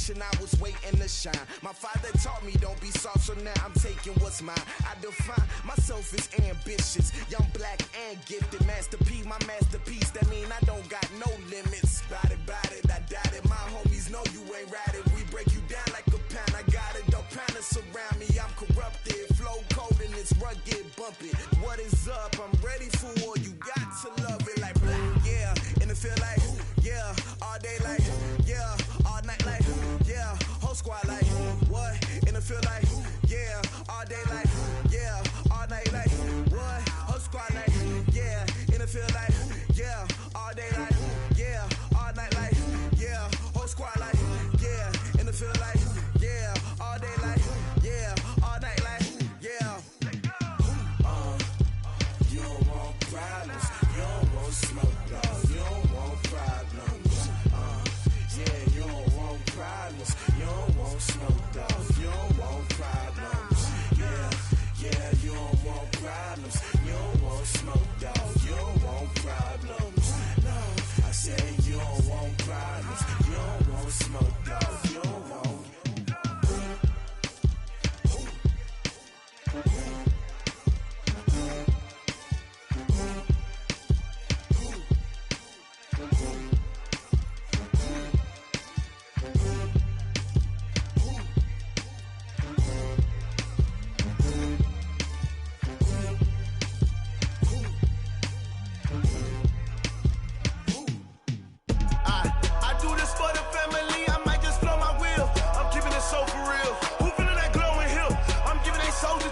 generation, I was waiting to shine. My father taught me don't be soft, so now I'm taking what's mine. I define myself as ambitious, young, black, and gifted. Master P, my masterpiece, that mean I don't got no limits. Bout it, I doubt it. My homies know you ain't ratted. We break you down like a pound. I got it, don't pound to surround me. I'm corrupted, flow cold and it's rugged, bumpy. What is up? I'm ready for war. You got to love it like black, yeah. And it feel like, yeah. All day like, yeah. All night like, yeah. Whole squad like, what? And it feel like, yeah. All day like, yeah. All night like, what? Whole squad like, yeah. And it feel like, yeah. All day like, yeah. All night like, yeah. Whole squad like, yeah. And it feel like, yeah. All day like, yeah. All night like, yeah. You don't want problems. You don't want smoke, dog. You don't want problems. Yeah, you don't want problems. You don't want smoke, dog. You don't want problems. Yeah, you don't want problems. You don't want smoke, dog. You don't want problems. No, I said you don't want problems. You don't want smoke, dog. You don't want.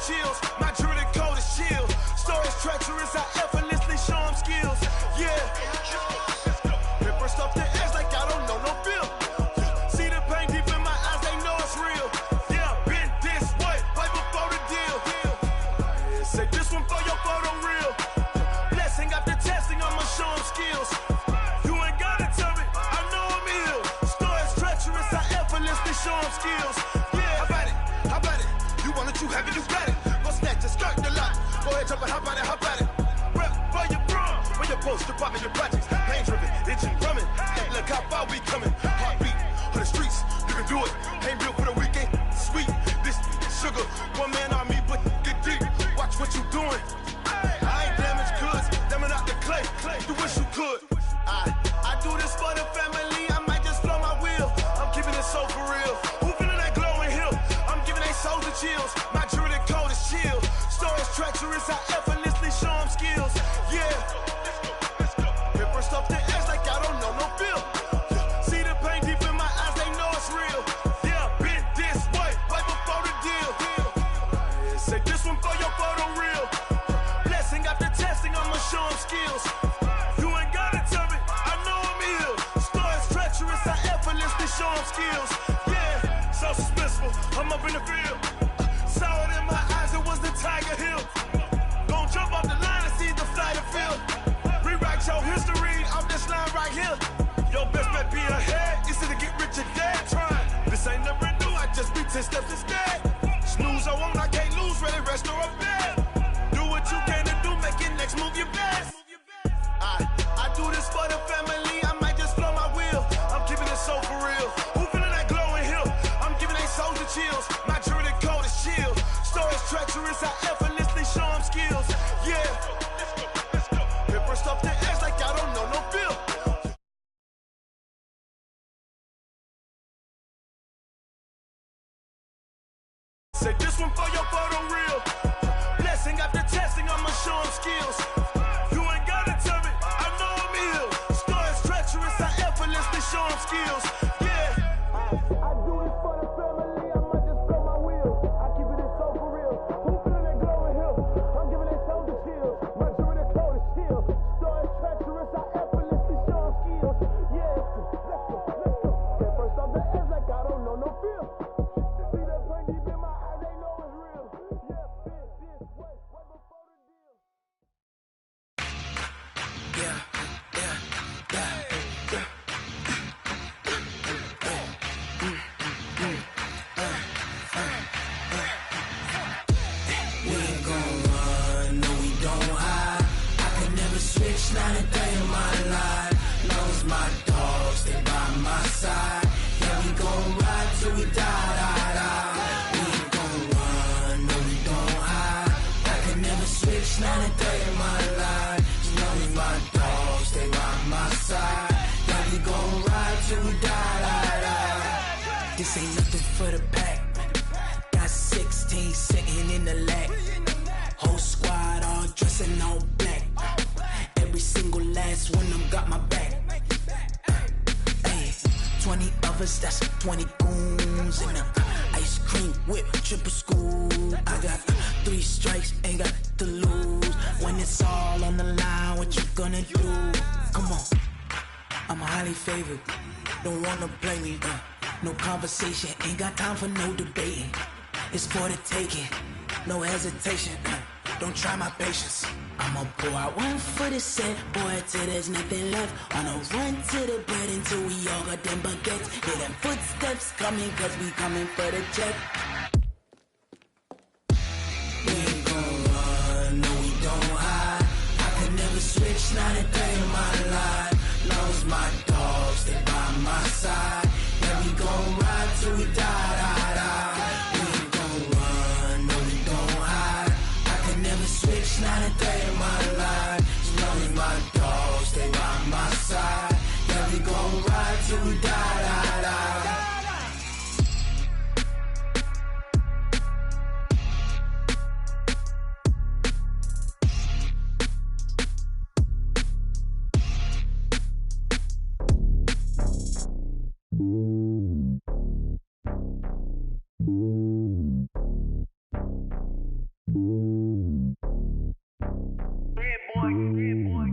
Chills. My jewelry code is chill. Stories treacherous, I effortlessly show them skills. Yeah. Paper stuff the edge like I don't know no feel. See the pain deep in my eyes, they know it's real. Yeah, been this way, way before the deal. Say this one for your photo real. Blessing after testing, I'ma show them skills. You ain't gotta tell me, I know I'm ill. Stories treacherous, I effortlessly show them skills. Yeah, how about it? You want it, you have it, you got it. Go snatch your skirt the lot. Go ahead, jump it, hop at it. Rep for your bra. Where your post, department, your projects. Pain driven, itching, drumming. Hey, look how far we coming. Heartbeat on the streets, you can do it. Ain't built for the weekend. Sweet, this sugar. One man army, but get deep. Watch what you doing. I ain't damaged goods, damn out the clay. You wish you could. I do this for the family. I might just blow my wheel. I'm keeping it so for real. Who feeling that glowing hill? I'm giving they soldier chills. My jewelry code is chill. Stories treacherous, I effortlessly show them skills. Yeah. Paper stuff the edge like I don't know no feel. See the pain deep in my eyes, they know it's real. Yeah, been this way, way before the deal. Say this one for your photo real. Blessing after testing, I'ma show them skills. You ain't gotta tell me, I know I'm ill. Stories treacherous, I effortlessly show them skills. Yeah, so suspenseful, I'm up in the field. Saw it in my eyes, it was the Tiger Hill. Gon' jump off the line and see the flight of field. Rewrite your history off this line right here. Your best bet be ahead, it's to get rich or dead. Trying, this ain't never new, I just be 10 steps instead. Snooze I won't, I can't lose, ready, rest or a bed. Do what you can to do, make it next move your best. I do this for the family, I might just blow my wheel. I'm keeping it so for real. Who feeling that glowing hill? I'm giving they soldier chills. My jewelry code is chill. Stories treacherous, I effortlessly show them skills. Yeah. Paper stuff the edge like I don't know no feel. Say this one for your photo real. Blessing after testing, I'ma show them skills. You ain't gotta tell me, I know I'm ill. Stories treacherous, I effortlessly show them skills. Yeah. I do this for the family, I might just blow my wheel. I keep it so for real. Who feeling that glowing hill? I'm giving they soldier chills. My jewelry code is chill. Stories treacherous, I effortlessly show them skills. Yeah, let's go. Paper stuff the edge like I don't know no feel. See that pain deep in my eyes, they know it's real. Yeah, been this way, way before the deal. Yeah. We ain't gon' run, no we don't hide. I can never switch, not a day in my life. Knows my dogs, they by my side. Yeah, Yeah, we gon' ride till we die, die, die. We ain't gon' run, no, we don't hide. I can never switch, not a day in my life. As long as my dogs stay by my side. Yeah, we gon' ride till we die, die, die. This ain't nothing for the pack. Got 16 sitting in the lap. Whole squad all dressing all black. Every single last one of them got my back. Hey, 20 of us, that's 20 goons. And ice cream whip, triple scoop. I got 3 strikes, ain't got to lose. When it's all on the line, what you gonna do? Come on, I'm highly favored. Don't wanna play me, no conversation, ain't got time for no debating. It's for the taking, no hesitation. Don't try my patience. I'ma pull out one foot and set, boy, till there's nothing left. On a run to the bread until we all got them baguettes. Hear them footsteps coming, cause we coming for the check. We ain't gon' run, no, we don't hide. I can never switch, not a day in my life. Long as my dogs stay by my side. Yeah, we gon' ride till we die, die, die. We ain't gon' run, no, we don't hide. I can never switch, not a day in my life. As long as my dogs stay by my side. Yeah, we gon' ride till we die, die, die.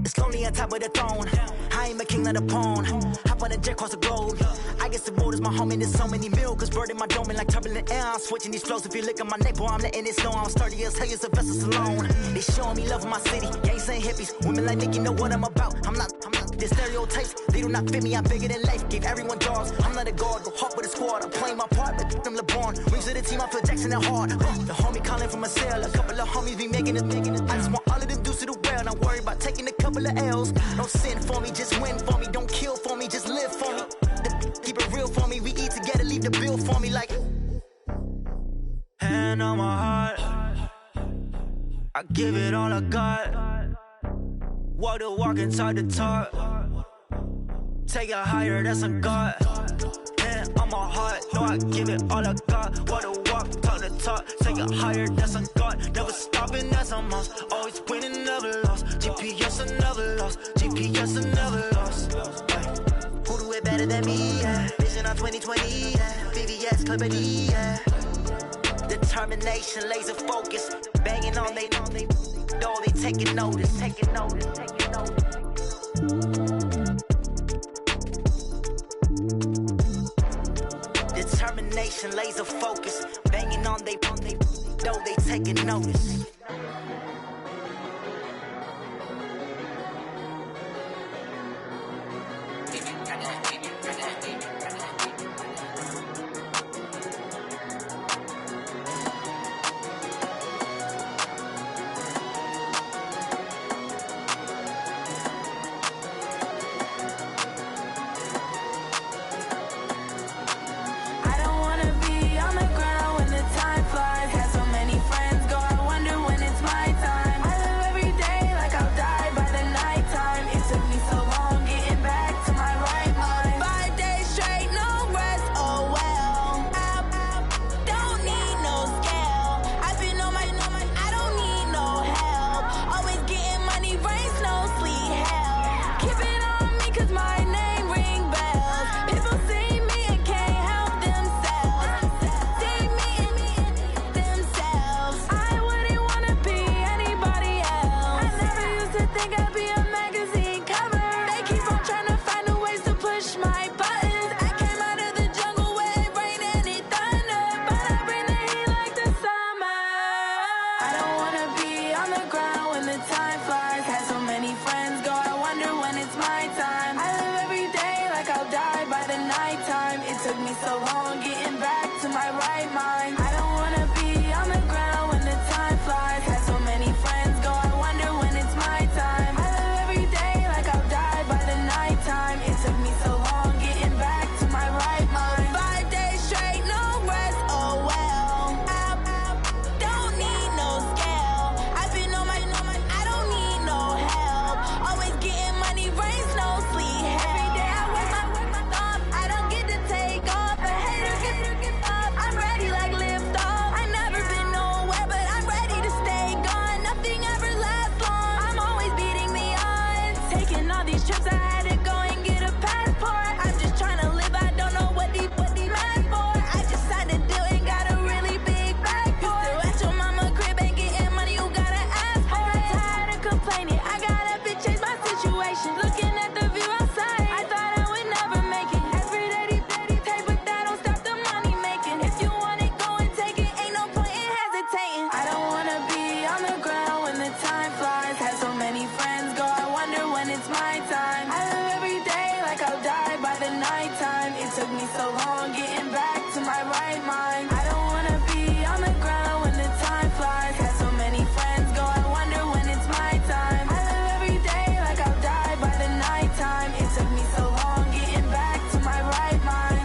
It's lonely on top of the throne. I ain't a king, not a pawn. Hop on a jet across the globe. I guess the road is my home and there's so many miracles burning my dome and like turbulent air. I'm switching these flows. If you look at my neck, boy, I'm letting it snow. I'm sturdy as hell, as Sylvester Stallone. They showing me love in my city. Gangs ain't hippies. Women like Nicki know what I'm about. I'm not the stereotypes. They do not fit me. I'm bigger than life. Gave everyone dogs. I'm not a guard. Go hard with a squad. I'm playing my part, but them LeBron. Rings to the team. I feel Jackson and hard. The homie calling from a cell. A couple of homies be making it. I just want all of them dudes to the well. Not worried about taking a couple of L's. Don't sin for me, just win for me. Don't kill for me, just live for me. Keep it real for me. We eat together, leave the bill for me like. Hand on my heart, I give it all I got. Walk the walk and talk the talk. Take it higher, that's a God. Hand on my heart, no, I give it all I got. Walk the walk, talk the talk. Take it higher, that's a God. Never stopping, that's a must. Always winning, never lost. GPS, I never lost. GPS, I never lost. Who do it better than me? Yeah. Vision on 2020. Yeah. VVS, Clippity. Yeah. Determination, laser focus. Banging on they door, they taking notice. Taking notice. Taking notice. Determination, laser focus. Banging on they door, they taking notice. Took me so long getting back to my right mind. Booking all these trips, I had to go and get a passport. I'm just trying to live, I don't know what these mad for. I just signed a deal and got a really big bag for it. Still at your mama crib, ain't getting money, you gotta ask for it. I got tired of complaining, I got up and changed my situation. Looking at the view outside, I thought I would never make it. Every day they pay, but that don't stop the money making. If you want it, go and take it, ain't no point in hesitating. I don't wanna be on the ground when the time flies. Had so many friends go, I wonder when it's my time. I live every day like I'll die by the nighttime. It took me so long getting back to my right mind. I don't wanna be on the ground when the time flies. Had so many friends go, I wonder when it's my time. I live every day like I'll die by the nighttime. It took me so long getting back to my right mind.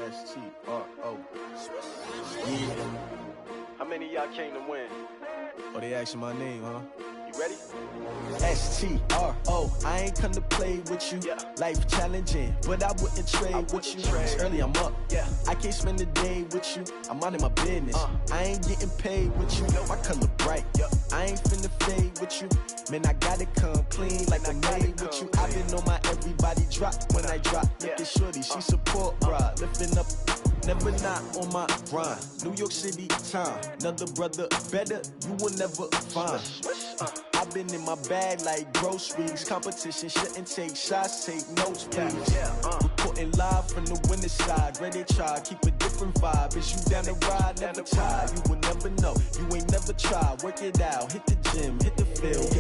S-T-R-O. Yeah. How many of y'all came to win? Oh, they asking my name, huh? You ready? S-T-R-O. I ain't come to play with you. Yeah. Life challenging, but I wouldn't trade with you. It's early, I'm up. Yeah. I can't spend the day with you. I'm minding my business. I ain't getting paid with you. My color bright. I ain't finna fade with you. Man, I gotta come clean like I'm made with you. I've been on my everybody drop when I drop. Look at shorty, she support ride. Lifting up, never not on my grind. New York City time, another brother better, you will never find. I've been in my bag like groceries. Competition shouldn't take shots, take notes, please. Reporting live from the winning side. Ready to try, keep a different vibe. Is you down the ride, never tired. You will never know, you ain't never tried. Work it out, hit the gym, hit the field.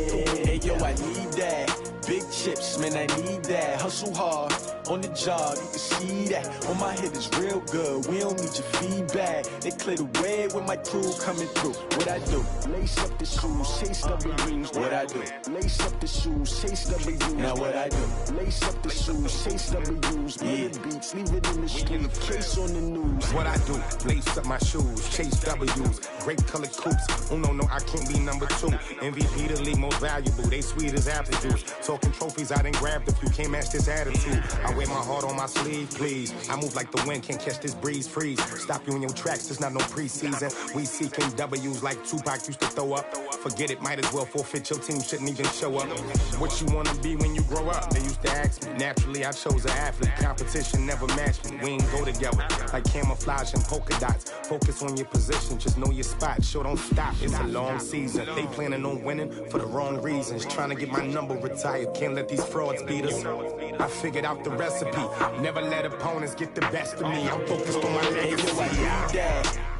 Hey yo, I need that. Big chips, man, I need that. Hustle hard, on the job, you can see that. On my head is real good, we don't need your feedback. They clear the way with my crew coming through. What I do? Lace up the shoes, chase W's. What I do? Lace up the shoes, chase W's. Now what I do? Lace up the shoes, chase W's. Yeah. Beats, leave it in the street, case on the news. What I do? Lace up my shoes, chase W's. Great colored coops. Oh no, I can't be number 2. MVP the league most valuable. They sweet as apple juice. Talking trophies, I didn't grab the few. Can't match this attitude. I wear my heart on my sleeve, please. I move like the wind, can't catch this breeze, freeze. Stop you in your tracks, there's not no preseason. We seeking W's like Tupac used to throw up. Forget it, might as well forfeit. Your team shouldn't even show up. What you wanna be when you grow up? They used to ask me. Naturally, I chose an athlete. Competition never matched me. We ain't go together like camouflage and polka dots. Focus on your position, just know your spot. Show don't stop, it's a long season. They planning on winning for the wrong reasons. Trying to get my number retired, can't let these frauds beat us. I figured out the recipe. Never let opponents get the best of me. I'm focused on my legacy.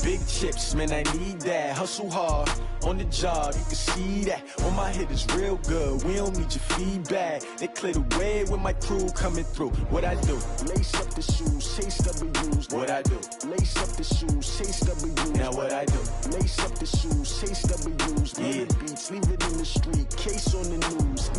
Big chips, man, I need that. Hustle hard, on the job, you can see that. On my head is real good, we don't need your feedback. They clear the way with my crew coming through. What I do? Lace up the shoes, chase W's. What I do? Lace up the shoes, chase W's. Now what I do? Lace up the shoes, chase W's. Yeah. Beats, leave it in the street, case on the news.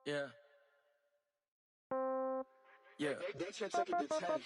Yeah. Yeah.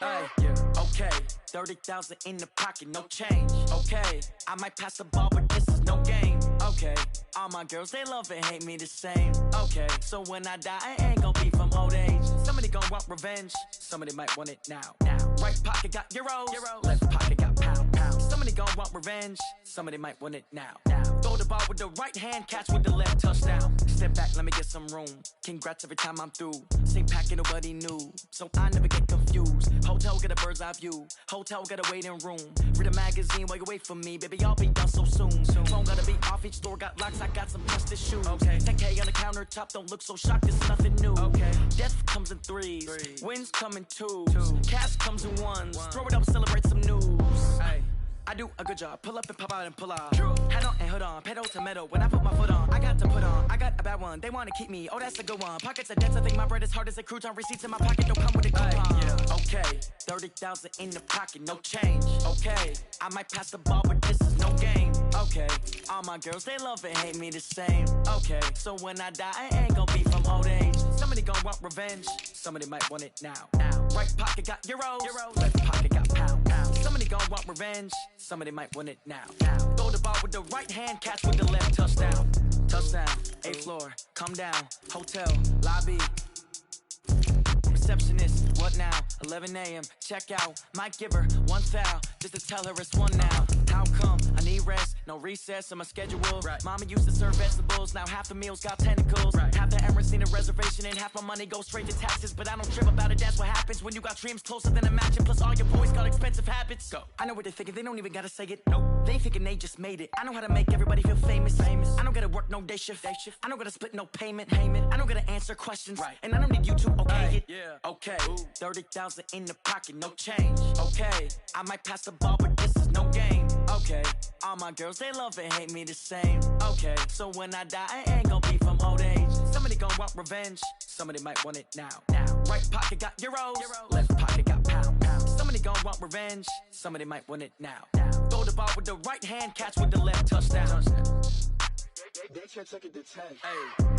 Hey, yeah. Okay. 30,000 in the pocket, no change. Okay. I might pass the ball, but this is no game. Okay. All my girls, they love and hate me the same. Okay. So when I die, I ain't gon' be from old age. Somebody gon' want revenge. Somebody might want it now. Right pocket got euros. Left pocket got pound. Somebody gon' want revenge. Somebody might want it now. Throw the ball with the right hand, catch with the left, touchdown. Step back, let me get some room. Congrats every time I'm through. Same packet, nobody knew, so I never get confused. Hotel got a bird's eye view. Hotel got a waiting room. Read a magazine while you wait for me, baby. I'll be done so soon. Phone gotta be off, each store got locks. I got some busted shoes. Okay. 10K on the countertop, don't look so shocked. It's nothing new. Okay. Death comes in threes. Wins come in twos. Cash comes in ones. Throw it up, celebrate some news. Hey. I do a good job, pull up and pop out and pull out. True. Head on and hood on, pedal to metal. When I put my foot on, I got to put on. I got a bad one, they wanna keep me. Oh, that's a good one. Pockets of debts, I think my bread is hard as a crouton. Receipts in my pocket, don't come with a coupon. Yeah. Okay, 30,000 in the pocket, no change. Okay, I might pass the ball, but this is no game. Okay, all my girls, they love and hate me the same. Okay, so when I die, I ain't gonna be from old age. Somebody gon' want revenge, somebody might want it now. Right pocket got euros, left pocket got pound. Somebody gon' want revenge, somebody might want it now. Throw the ball with the right hand, catch with the left, touchdown. Touchdown, 8th floor, come down, hotel, lobby. Receptionist, what now? 11 a.m. check out. Might give her one foul just to tell her it's one now. How come? I need rest, no recess in my schedule. Right. Mama used to serve vegetables, now half the meals got tentacles. Right. Half the errands need a reservation and half my money goes straight to taxes. But I don't trip about it, that's what happens when you got dreams closer than a match. Plus all your boys got expensive habits. Go. I know what they're thinking, they don't even gotta say it. Nope. They thinking they just made it. I know how to make everybody feel famous. I don't gotta work no day shift. I don't gotta split no payment. I don't gotta answer questions. Right. And I don't need you to okay it. Yeah. Okay, 30,000 in the pocket, no change. Okay, I might pass the ball, but this is no game. Okay, all my girls, they love and hate me the same. Okay, so when I die, I ain't gonna be from old age. Somebody gon' want revenge, somebody might want it now. Right pocket got euros, left pocket got pound. Somebody gon' want revenge, somebody might want it now. Throw the ball with the right hand, catch with the left, touchdown. They can't take it to 10. Hey.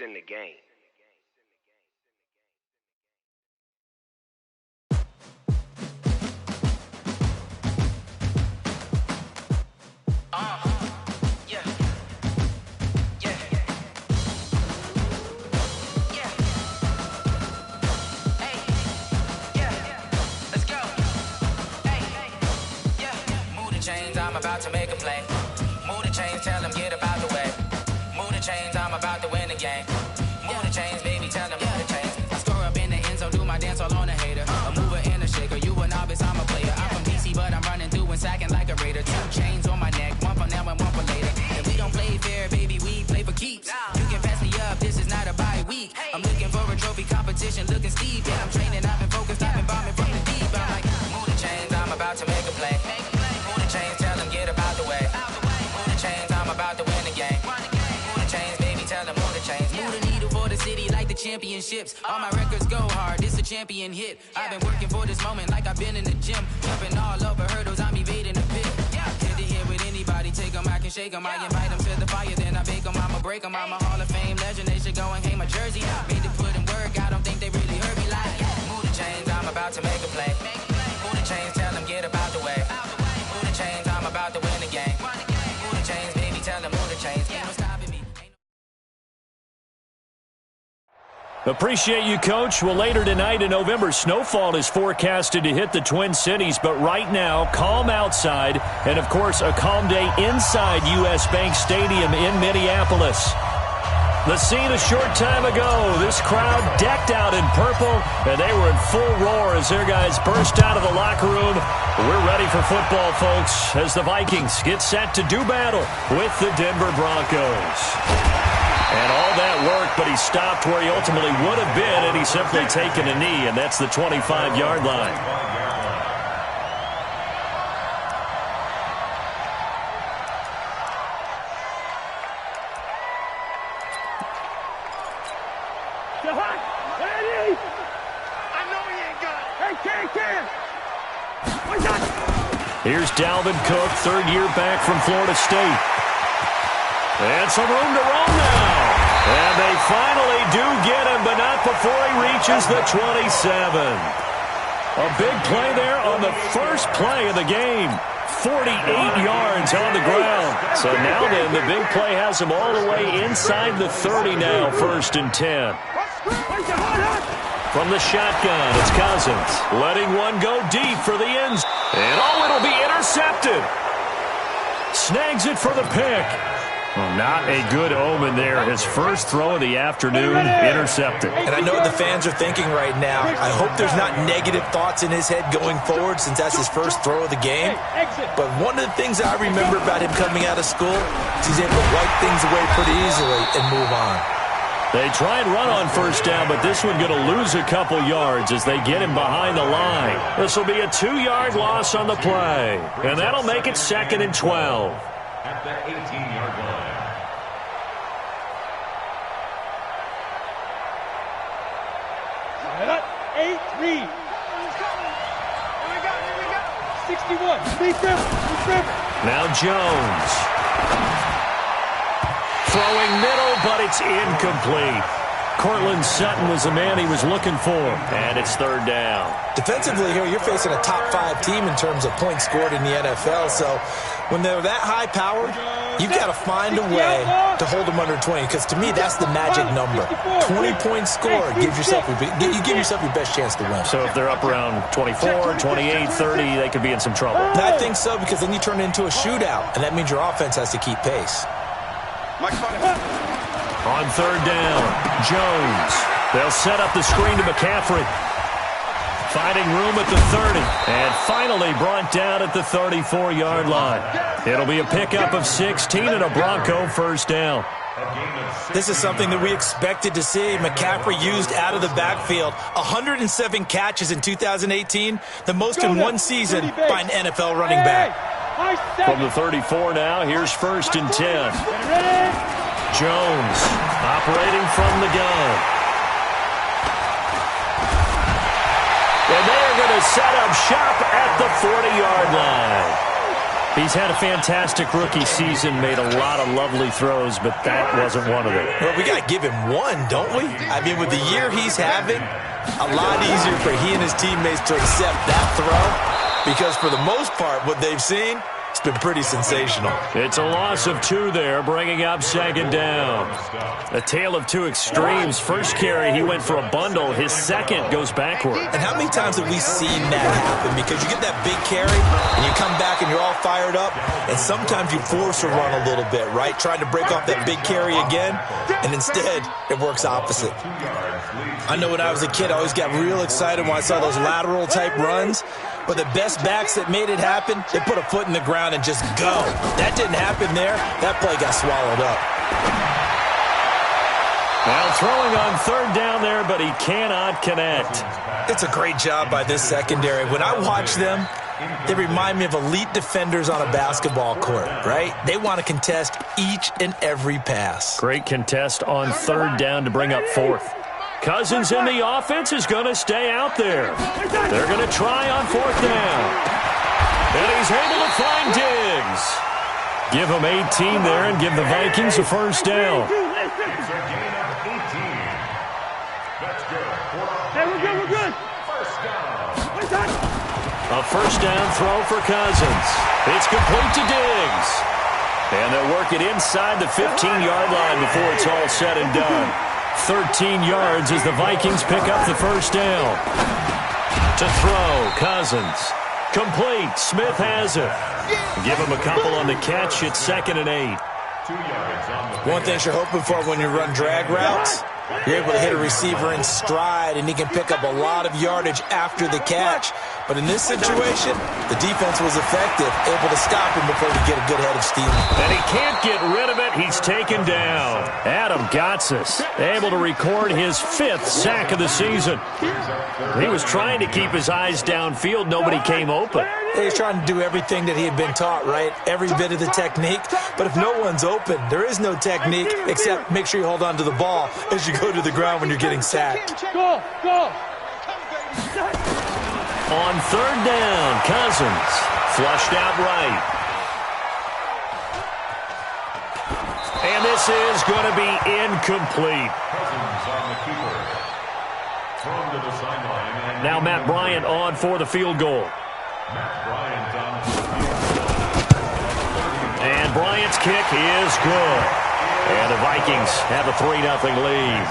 In the game. I'm about to make a play. Move the chains, tell them get up out the way. You can pass me up, this is not a bye week. I'm looking for a trophy competition, looking steep. Yeah, I'm training, I've been focused, I've been bombing from the deep. I'm like, move the chains, I'm about to make a play. Move the chains, tell them get about the way. Move the chains, I'm about to win the game. Move the chains, baby, tell them move the chains. Move the needle for the city like the championships. All my records go hard, this a champion hit. I've been working for this moment like I've been in the gym. Jumping all over hurdles, I'm evading the pit. Head to head with anybody, take them, I can shake them. I invite them to the fire, then I bake them, I'ma break them. I'm a Hall of Fame legend, they should go and hang my jersey. Made to put in work, I don't think they really heard me like. Move the chains, I'm about to make a play. Move the chains, tell them get about the way. Move the chains, I'm about to win the game. Move the chains, baby, tell them move the chains. Ain't no stopping me. Appreciate you, Coach. Well, later tonight in November, snowfall is forecasted to hit the Twin Cities, but right now, calm outside, and of course, a calm day inside U.S. Bank Stadium in Minneapolis. The scene a short time ago, this crowd decked out in purple, and they were in full roar as their guys burst out of the locker room. We're ready for football, folks, as the Vikings get set to do battle with the Denver Broncos. And all that work, but he stopped where he ultimately would have been, and he's simply taken a knee, and that's the 25-yard line. Here's Dalvin Cook, third year back from Florida State. And some room to roam now. And they finally do get him, but not before he reaches the 27. A big play there on the first play of the game. 48 yards on the ground. So now then, the big play has him all the way inside the 30 now, 1st and 10. From the shotgun, it's Cousins. Letting one go deep for the ends. And it'll be intercepted. Snags it for the pick. Well, not a good omen there. His first throw of the afternoon, intercepted. And I know what the fans are thinking right now. I hope there's not negative thoughts in his head going forward since that's his first throw of the game. But one of the things I remember about him coming out of school is he's able to wipe things away pretty easily and move on. They try and run on first down, but this one going to lose a couple yards as they get him behind the line. This will be a 2-yard loss on the play, and that'll make it 2nd and 12. At the 18-yard line. Set up, 8-3. Here we go. 61. Speed them. Now Jones. Throwing middle, but it's incomplete. Cortland Sutton was the man he was looking for, and it's 3rd down. Defensively here, you're facing a top-5 team in terms of points scored in the NFL, so when they're that high-powered, you've got to find a way to hold them under 20, because to me, that's the magic number. 20 points scored, you give yourself your best chance to win. So if they're up around 24, 28, 30, they could be in some trouble. I think so, because then you turn it into a shootout, and that means your offense has to keep pace. On 3rd down, Jones. They'll set up the screen to McCaffrey. Finding room at the 30. And finally brought down at the 34-yard line. It'll be a pickup of 16 and a Bronco 1st down. This is something that we expected to see. McCaffrey used out of the backfield. 107 catches in 2018, the most in one season by an NFL running back. From the 34 now, here's 1st and 10. Jones operating from the gun. And they are going to set up shop at the 40-yard line. He's had a fantastic rookie season, made a lot of lovely throws, but that wasn't one of them. Well, we got to give him one, don't we? I mean, with the year he's having, a lot easier for he and his teammates to accept that throw, because for the most part, what they've seen, it's been pretty sensational. It's a loss of 2 there, bringing up 2nd down. A tale of two extremes. First carry, he went for a bundle. His second goes backward. And how many times have we seen that happen? Because you get that big carry, and you come back and you're all fired up, and sometimes you force a run a little bit, right? Trying to break off that big carry again, and instead, it works opposite. I know when I was a kid, I always got real excited when I saw those lateral-type runs. But the best backs that made it happen, they put a foot in the ground and just go. That didn't happen there. That play got swallowed up. Well, throwing on third down there, but he cannot connect. It's a great job by this secondary. When I watch them, they remind me of elite defenders on a basketball court, right? They want to contest each and every pass. Great contest on third down to bring up fourth. Cousins in the offense is going to stay out there. They're going to try on fourth down. And he's able to find Diggs. Give him 18 there and give the Vikings a first down. Hey, we're good. A first down throw for Cousins. It's complete to Diggs. And they'll work it inside the 15-yard line before it's all said and done. 13 yards as the Vikings pick up the first down. To throw, Cousins. Complete. Smith has it. Give him a couple on the catch. It's 2nd and 8. One thing you're hoping for when you run drag routes, you're able to hit a receiver in stride, and he can pick up a lot of yardage after the catch. But in this situation, the defense was effective, able to stop him before he could get a good head of steam. And he can't get rid of it. He's taken down. Adam Gotsis able to record his 5th sack of the season. He was trying to keep his eyes downfield. Nobody came open. He's trying to do everything that he had been taught, right? Every bit of the technique. But if no one's open, there is no technique except make sure you hold on to the ball as you go to the ground when you're getting sacked. Go. On third down, Cousins flushed out right. And this is going to be incomplete. Now Matt Bryant on for the field goal. And Bryant's kick is good. And the Vikings have a 3-0 lead.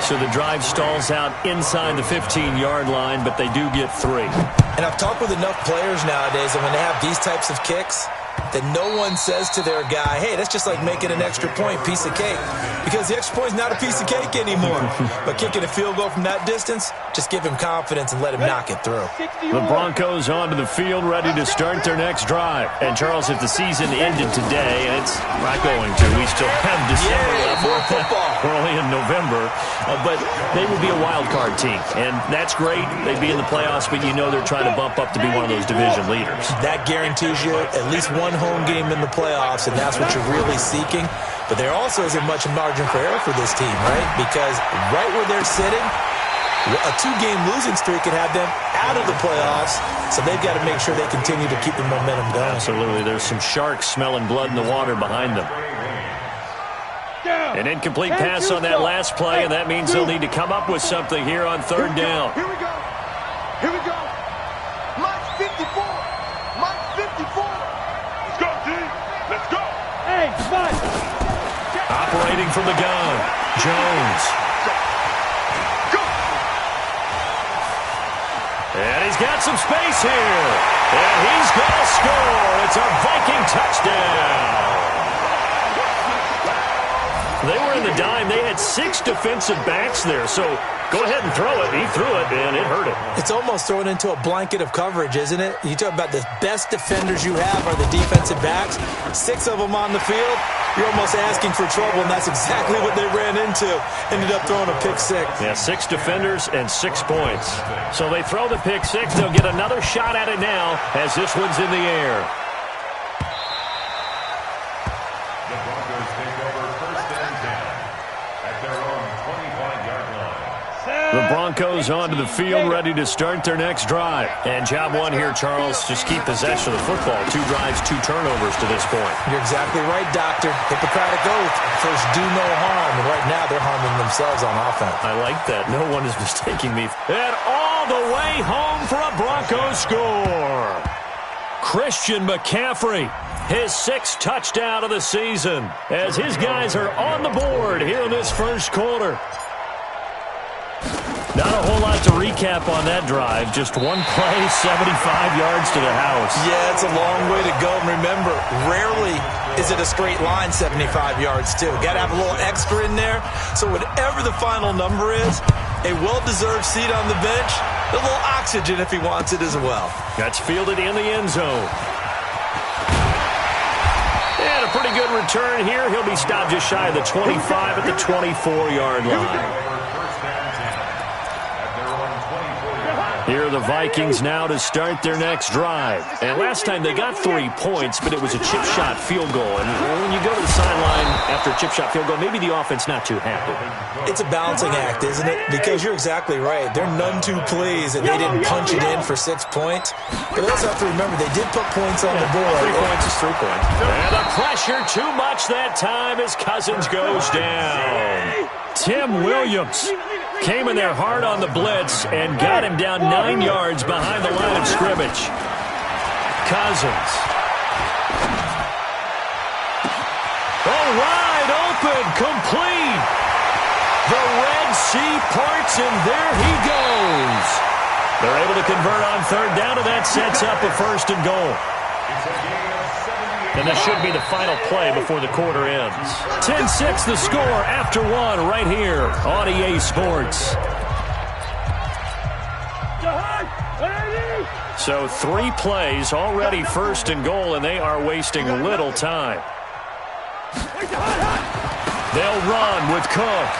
So the drive stalls out inside the 15-yard line, but they do get 3. And I've talked with enough players nowadays, and when they have these types of kicks, that no one says to their guy, hey, that's just like making an extra point, piece of cake. Because the extra point is not a piece of cake anymore. But kicking a field goal from that distance, just give him confidence and let him knock it through. The Broncos onto the field, ready to start their next drive. And, Charles, if the season ended today, and it's not going to, we still have December left. More football. We're only in November. But they would be a wild card team. And that's great. They'd be in the playoffs, but you know they're trying to bump up to be one of those division leaders. That guarantees you at least one home game in the playoffs, and that's what you're really seeking. But there also isn't much margin for error for this team, right? Because right where they're sitting, a 2-game losing streak could have them out of the playoffs, so they've got to make sure they continue to keep the momentum going. Absolutely. There's some sharks smelling blood in the water behind them. An incomplete pass on that last play, and that means they'll need to come up with something here on third down. Here we go. Mike 54. Let's go, G. Let's go. Hey, Mike. Operating from the gun, Jones. Go. And he's got some space here. And he's going to score. It's a Viking touchdown. They were in the dime. They had 6 defensive backs there. So go ahead and throw it. He threw it, and it hurt him. It's almost thrown into a blanket of coverage, isn't it? You talk about the best defenders you have are the defensive backs. 6 of them on the field. You're almost asking for trouble, and that's exactly what they ran into. Ended up throwing a pick 6. Yeah, 6 defenders and 6 points. So they throw the pick 6. They'll get another shot at it now as this one's in the air. The Broncos onto the field, ready to start their next drive. And job one here, Charles, just keep possession of the football. 2 drives, 2 turnovers to this point. You're exactly right, Doctor. Hippocratic oath. First, do no harm. And right now, they're harming themselves on offense. I like that. No one is mistaking me. And all the way home for a Broncos score. Christian McCaffrey, his 6th touchdown of the season, as his guys are on the board here in this first quarter. Not a whole lot to recap on that drive. Just one play, 75 yards to the house. Yeah, it's a long way to go. And remember, rarely is it a straight line 75 yards, too. Got to have a little extra in there. So whatever the final number is, a well-deserved seat on the bench, a little oxygen if he wants it as well. That's fielded in the end zone. And a a pretty good return here. He'll be stopped just shy of the 25 at the 24-yard line. Here are the Vikings now to start their next drive. And last time they got 3 points, but it was a chip shot field goal. And when you go to the sideline after a chip shot field goal, maybe the offense not too happy. It's a balancing act, isn't it? Because you're exactly right. They're none too pleased that they didn't punch it in for 6 points. But they also have to remember they did put points on the board. 3 points is 3 points. And the pressure too much that time as Cousins goes down. Tim Williams came in there hard on the blitz and got him down 9 yards behind the line of scrimmage. Cousins. Oh, wide open, complete. The Red Sea parts, and there he goes. They're able to convert on third down, and that sets up a 1st and goal. And this should be the final play before the quarter ends. 10-6 the score after 1 right here on EA Sports. So 3 plays, already 1st and goal, and they are wasting little time. They'll run with Cook.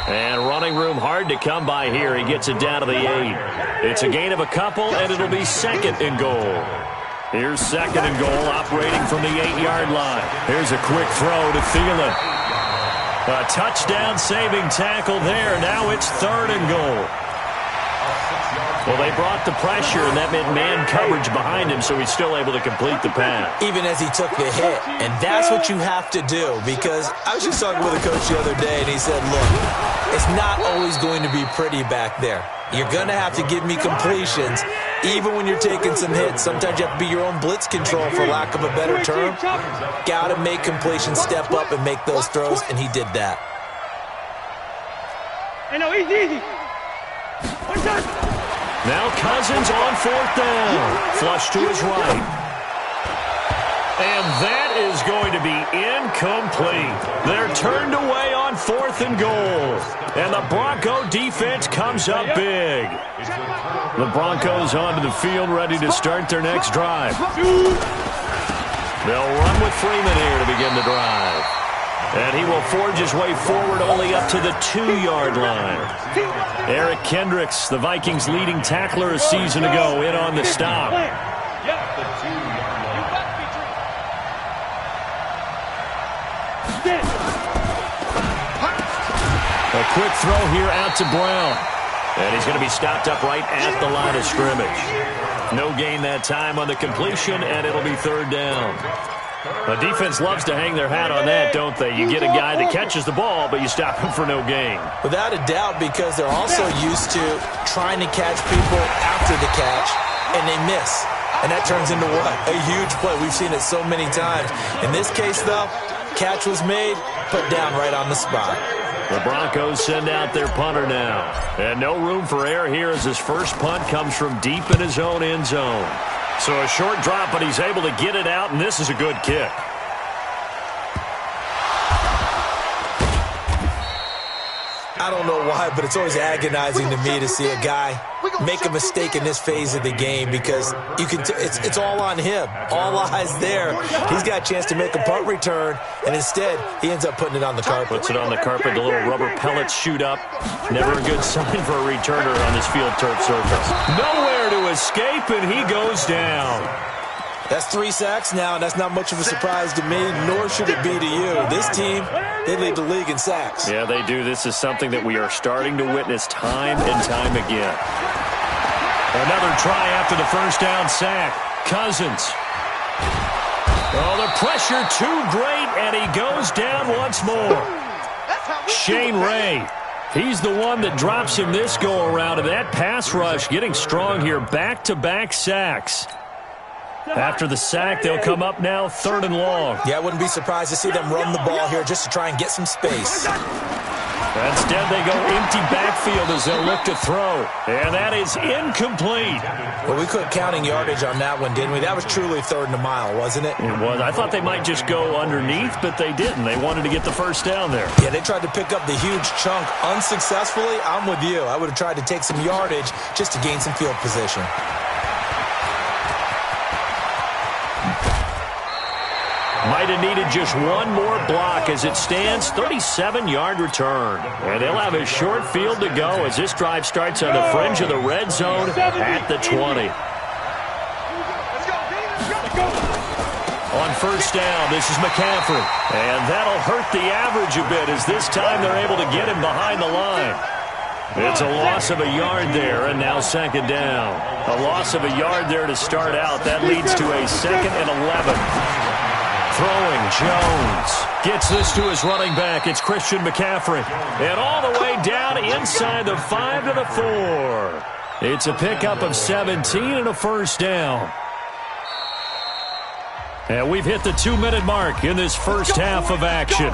And running room hard to come by here. He gets it down to the 8. It's a gain of a couple, and it'll be 2nd and goal. Here's 2nd and goal, operating from the 8-yard line. Here's a quick throw to Thielen. A touchdown-saving tackle there. Now it's 3rd and goal. Well, they brought the pressure, and that meant man coverage behind him, so he's still able to complete the pass. Even as he took the hit. And that's what you have to do, because I was just talking with a coach the other day, and he said, look, it's not always going to be pretty back there. You're going to have to give me completions, even when you're taking some hits. Sometimes you have to be your own blitz control, for lack of a better term. Got to make completions, step up, and make those throws, and he did that. Hey, no, easy. Now Cousins on 4th down. Flush to his right. And that is going to be incomplete. They're turned away on 4th and goal. And the Bronco defense comes up big. The Broncos onto the field, ready to start their next drive. They'll run with Freeman here to begin the drive. And he will forge his way forward only up to the 2-yard line. Eric Kendricks, the Vikings' leading tackler a season ago, in on the stop. A quick throw here out to Brown. And he's going to be stopped up right at the line of scrimmage. No gain that time on the completion, and it'll be 3rd down. The defense loves to hang their hat on that, don't they? You get a guy that catches the ball, but you stop him for no gain. Without a doubt, because they're also used to trying to catch people after the catch, and they miss. And that turns into what? A huge play. We've seen it so many times. In this case, though, catch was made, put down right on the spot. The Broncos send out their punter now. And no room for error here as his first punt comes from deep in his own end zone. So a short drop, but he's able to get it out, and this is a good kick. I don't know why, but it's always agonizing to me to see a guy make a mistake in this phase of the game, because you can it's all on him. All eyes there. He's got a chance to make a punt return, and instead he ends up putting it on the carpet. Puts it on the carpet. The little rubber pellets shoot up. Never a good sign for a returner on this field turf surface. Nowhere to escape, and he goes down. That's 3 sacks now, and that's not much of a surprise to me, nor should it be to you. This team, they lead the league in sacks. Yeah, they do. This is something that we are starting to witness time and time again. Another try after the first down sack. Cousins. Oh, the pressure too great, and he goes down once more. Shane Ray. He's the one that drops him this go-around, and that pass rush getting strong here. Back-to-back sacks. After the sack, they'll come up now 3rd and long. Yeah, I wouldn't be surprised to see them run the ball here just to try and get some space. Instead, they go empty backfield as they'll look to throw. And that is incomplete. Well, we quit counting yardage on that one, didn't we? That was truly 3rd and a mile, wasn't it? It was. I thought they might just go underneath, but they didn't. They wanted to get the first down there. Yeah, they tried to pick up the huge chunk unsuccessfully. I'm with you. I would have tried to take some yardage just to gain some field position. Might have needed just one more block as it stands, 37-yard return. And they'll have a short field to go as this drive starts on the fringe of the red zone at the 20. On first down, this is McCaffrey. And that'll hurt the average a bit as this time they're able to get him behind the line. It's a loss of a yard there, and now second down. A loss of a yard there to start out. That leads to a 2nd and 11. Throwing, Jones gets this to his running back. It's Christian McCaffrey. And all the way down inside the 5 to the 4. It's a pickup of 17 and a first down. And we've hit the 2-minute mark in this first half of action.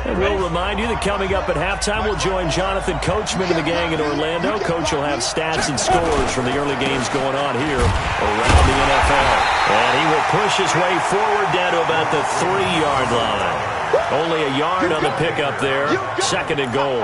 And we'll remind you that coming up at halftime, we'll join Jonathan Coachman and the gang in Orlando. Coach will have stats and scores from the early games going on here around the NFL. And he will push his way forward down to about the 3-yard line. Only a yard on the pickup there. 2nd and goal.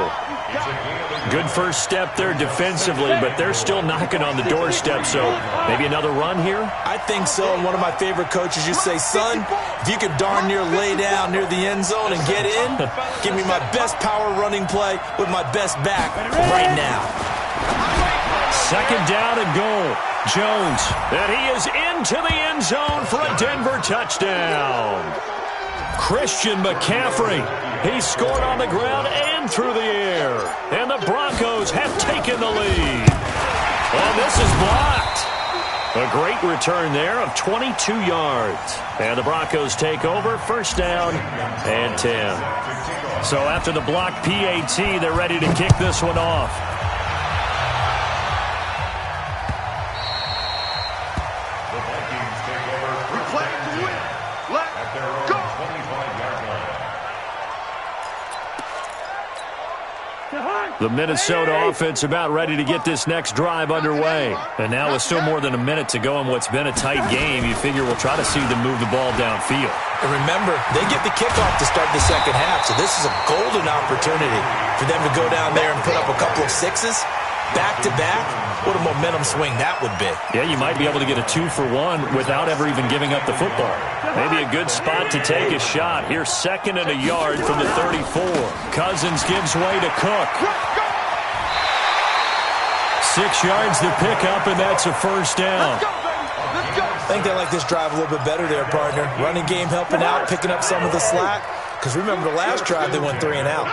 Good first step there defensively, but they're still knocking on the doorstep, so maybe another run here? I think so. And one of my favorite coaches, you say, son, if you could darn near lay down near the end zone and get in, give me my best power running play with my best back right now. 2nd down and goal. Jones, and he is into the end zone for a Denver touchdown. Christian McCaffrey, he scored on the ground and through the air. And the Broncos have taken the lead. And this is blocked. A great return there of 22 yards. And the Broncos take over, first down and 10. So after the blocked PAT, they're ready to kick this one off. The Minnesota offense about ready to get this next drive underway. And now with still more than a minute to go in what's been a tight game, you figure we'll try to see them move the ball downfield. And remember, they get the kickoff to start the second half, so this is a golden opportunity for them to go down there and put up a couple of sixes back-to-back. What a momentum swing that would be. Yeah, you might be able to get a 2-for-1 without ever even giving up the football. Maybe a good spot to take a shot. Here's 2nd and a yard from the 34. Cousins gives way to Cook. 6 yards to pick up, and that's a first down. I think they like this drive a little bit better there, partner. Running game helping out, picking up some of the slack. Because remember the last drive, they went 3 and out.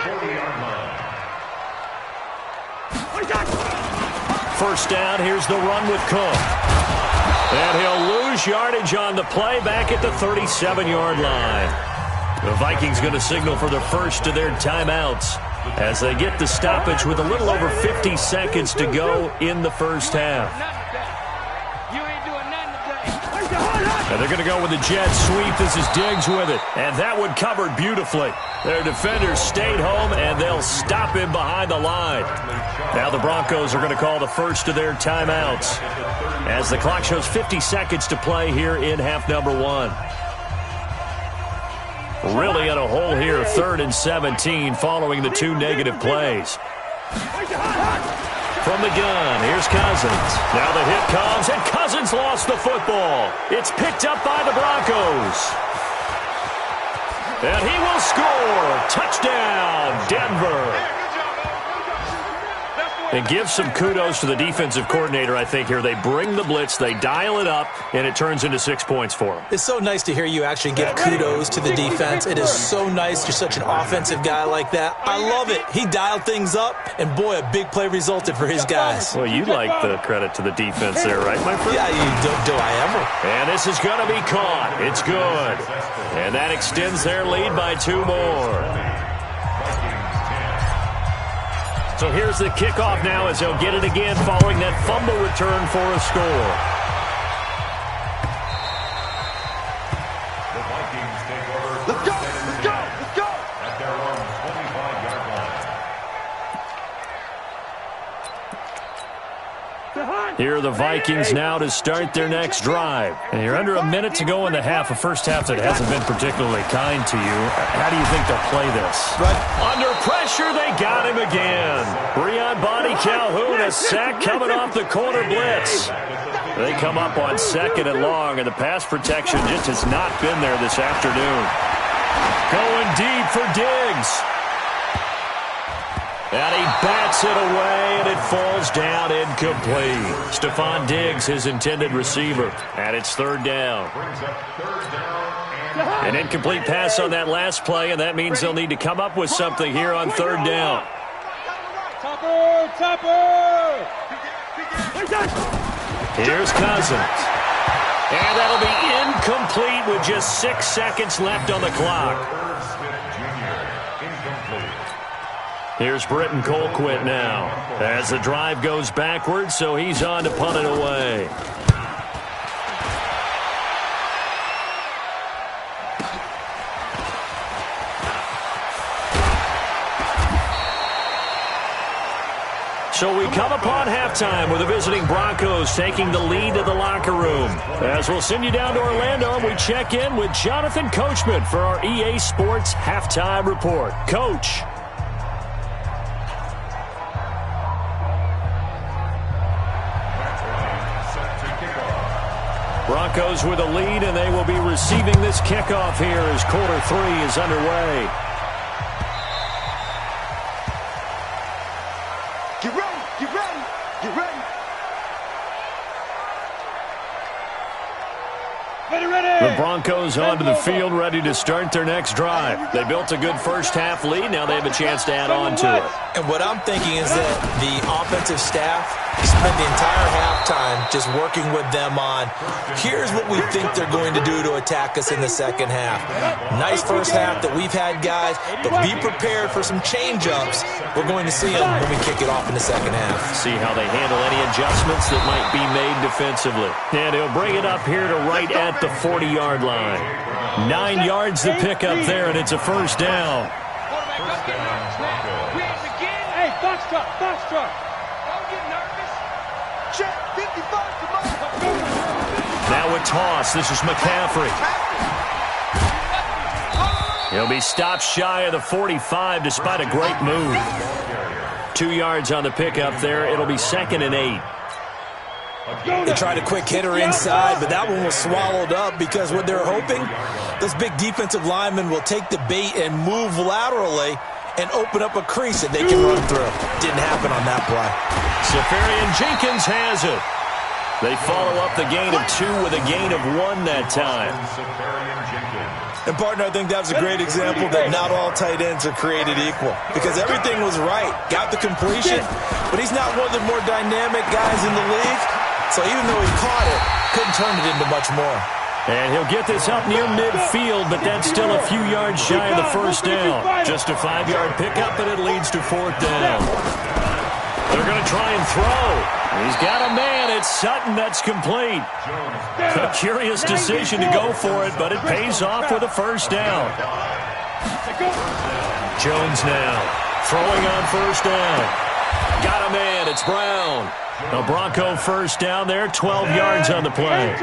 First down, here's the run with Cook. And he'll lose yardage on the play back at the 37-yard line. The Vikings going to signal for the first of their timeouts as they get the stoppage with a little over 50 seconds to go in the first half. And they're going to go with the jet sweep. This is Diggs with it. And that one covered beautifully. Their defenders stayed home, and they'll stop him behind the line. Now the Broncos are going to call the first of their timeouts as the clock shows 50 seconds to play here in half number 1. Really in a hole here, 3rd and 17 following the 2 negative plays. From the gun, here's Cousins. Now the hit comes, and Cousins lost the football. It's picked up by the Broncos. And he will score. Touchdown, Denver. And give some kudos to the defensive coordinator, I think, here. They bring the blitz, they dial it up, and it turns into 6 points for them. It's so nice to hear you actually give kudos to the defense. It is so nice. You're such an offensive guy like that. I love it. He dialed things up, and boy, a big play resulted for his guys. Well, you like the credit to the defense there, right, my friend? Yeah, do I ever. And this is going to be caught. It's good. And that extends their lead by 2 more. So here's the kickoff now as they'll get it again following that fumble return for a score. The Vikings take over. Let's go! Let's go! Let's go! At their own 25-yard line. Here are the Vikings now to start their next drive. And you're under a minute to go in the half, a first half that hasn't been particularly kind to you. How do you think they'll play this? Under pressure, they got him again. Breon Body Calhoun, a sack coming off the corner blitz. They come up on 2nd and long, and the pass protection just has not been there this afternoon. Going deep for Diggs. And he bats it away, and it falls down incomplete. Stephon Diggs, his intended receiver. And it's 3rd down. An incomplete pass on that last play, and that means they'll need to come up with something here on 3rd down. Here's Cousins. And that'll be incomplete with just 6 seconds left on the clock. Here's Britton Colquitt now as the drive goes backwards, so he's on to punt it away. So we come upon halftime with the visiting Broncos taking the lead to the locker room. As we'll send you down to Orlando, and we check in with Jonathan Coachman for our EA Sports Halftime Report. Coach. Broncos with a lead, and they will be receiving this kickoff here as quarter 3 is underway. Get ready, get ready, get ready. The Broncos onto the field, ready to start their next drive. They built a good first half lead. Now they have a chance to add on to it. And what I'm thinking is that the offensive staff spend the entire halftime just working with them on, here's what we think they're going to do to attack us in the second half. Nice first half that we've had, guys, but be prepared for some change-ups. We're going to see them when we kick it off in the second half. See how they handle any adjustments that might be made defensively. And he'll bring it up here to right at the 40-yard line. 9 yards to pick up there, and it's a first down. Hey, box truck, box truck. Now a toss. This is McCaffrey. He'll be stopped shy of the 45 despite a great move. 2 yards on the pickup there. It'll be 2nd and 8. They tried a quick hitter inside, but that one was swallowed up because what they're hoping, this big defensive lineman will take the bait and move laterally and open up a crease that they can run through. Didn't happen on that play. Safarian Jenkins has it. They follow up the gain of 2 with a gain of 1 that time. And, partner, I think that was a great example that not all tight ends are created equal because everything was right. Got the completion, but he's not one of the more dynamic guys in the league. So even though he caught it, couldn't turn it into much more. And he'll get this up near midfield, but that's still a few yards shy of the first down. Just a 5-yard pickup, and it leads to 4th down. They're going to try and throw. He's got a man. It's Sutton. That's complete. A curious decision to go for it, but it pays off with a first down. Jones now throwing on first down. Got a man. It's Brown. A Bronco first down there, 12 yards on the play.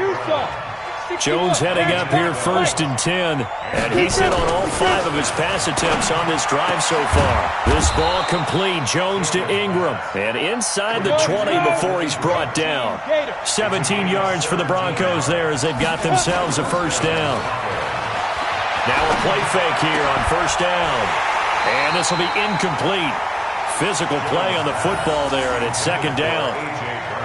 Jones heading up here 1st and 10, and he's hit on all 5 of his pass attempts on this drive so far. This ball complete. Jones to Ingram, and inside the 20 before he's brought down. 17 yards for the Broncos there as they've got themselves a first down. Now a play fake here on first down, and this will be incomplete. Physical play on the football there, and it's 2nd down.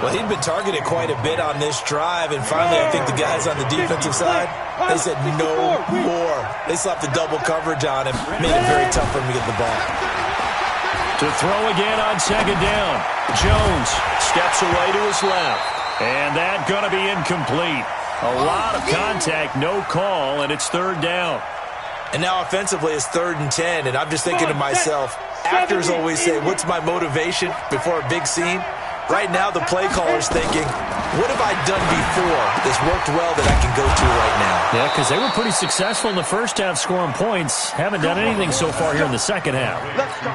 Well, he'd been targeted quite a bit on this drive, and finally I think the guys on the defensive side, they said no more. They slapped the double coverage on him, made it very tough for him to get the ball. To throw again on 2nd down. Jones steps away to his left, and that's going to be incomplete. A lot of contact, no call, and it's 3rd down. And now offensively it's 3rd and 10, and I'm just thinking to myself, actors always say, what's my motivation before a big scene? Right now the play caller's thinking, what have I done before that's worked well that I can go to right now? Yeah, because they were pretty successful in the first half scoring points. Haven't done anything so far here in the second half. Let's go.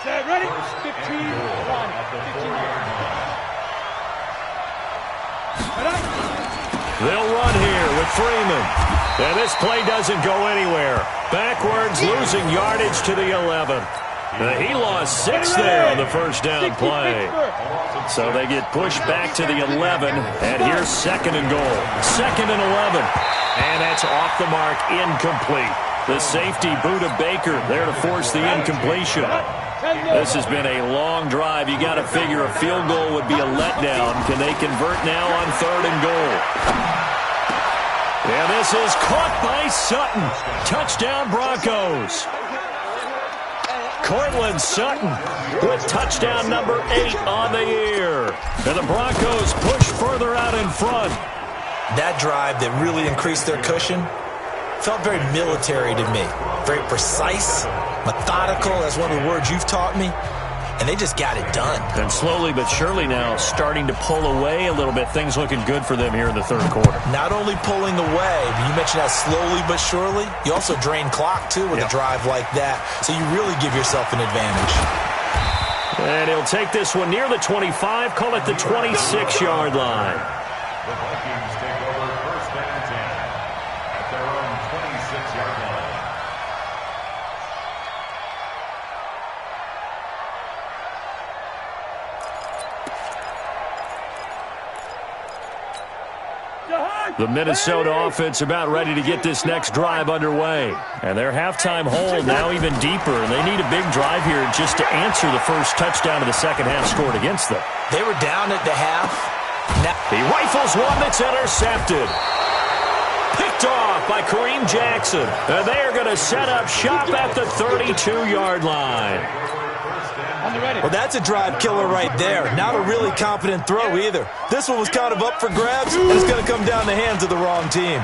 Set, ready? 15, 1, 15 yards. They'll run here with Freeman. And this play doesn't go anywhere. Backwards, losing yardage to the 11. He lost 6 there on the first down play. So they get pushed back to the 11, and here's 2nd and goal. 2nd and 11. And that's off the mark, incomplete. The safety, Buda Baker, there to force the incompletion. This has been a long drive. You got to figure a field goal would be a letdown. Can they convert now on 3rd and goal? And this is caught by Sutton. Touchdown, Broncos. Cortland Sutton with touchdown number 8 on the year. And the Broncos push further out in front. That drive that really increased their cushion felt very military to me. Very precise, methodical, that's one of the words you've taught me. And they just got it done. And slowly but surely now starting to pull away a little bit. Things looking good for them here in the 3rd quarter. Not only pulling away, but you mentioned that slowly but surely. You also drain clock, too, with a drive like that. So you really give yourself an advantage. And he'll take this one near the 25, call it the 26-yard line. The Vikings take over 1st and 10 at their own 26-yard line. The Minnesota offense about ready to get this next drive underway. And their halftime hole now even deeper. And they need a big drive here just to answer the first touchdown of the second half scored against them. They were down at the half. Now he rifles one that's intercepted. Picked off by Kareem Jackson. And they are going to set up shop at the 32-yard line. Well, that's a drive killer right there. Not a really confident throw either. This one was kind of up for grabs, and it's going to come down the hands of the wrong team.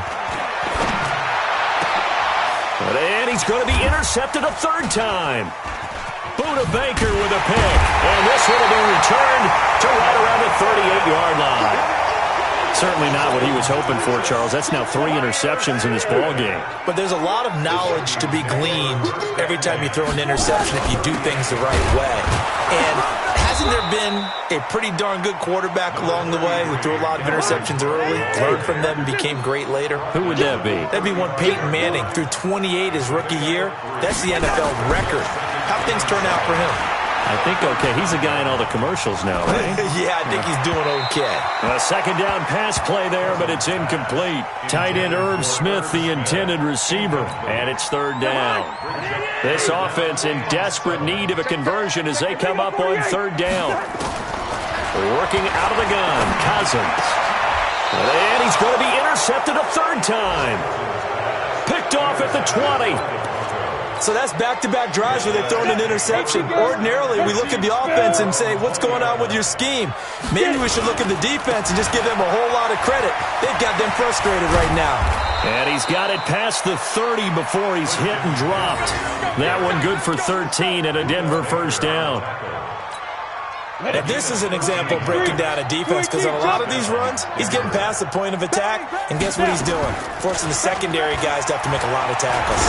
And he's going to be intercepted a 3rd time. Buda Baker with a pick. And this one will be returned to right around the 38-yard line. Certainly not what he was hoping for, Charles. That's now 3 interceptions in this ballgame. But there's a lot of knowledge to be gleaned every time you throw an interception if you do things the right way. And hasn't there been a pretty darn good quarterback along the way who threw a lot of interceptions early, learned from them, and became great later? Who would that be? That'd be one Peyton Manning. Threw 28 his rookie year. That's the NFL record. How'd things turn out for him? I think okay. He's a guy in all the commercials now, right? Yeah, I think he's doing okay. A 2nd down pass play there, but it's incomplete. Tight end Irv Smith, the intended receiver, and it's 3rd down. This offense in desperate need of a conversion as they come up on 3rd down. Working out of the gun, Cousins. And he's going to be intercepted a 3rd time. Picked off at the 20. So that's back-to-back drives where they've thrown an interception. Ordinarily, we look at the offense and say, what's going on with your scheme? Maybe we should look at the defense and just give them a whole lot of credit. They've got them frustrated right now. And he's got it past the 30 before he's hit and dropped. That one good for 13 and a Denver 1st down. And this is an example of breaking down a defense because on a lot of these runs, he's getting past the point of attack, and guess what he's doing? Forcing the secondary guys to have to make a lot of tackles.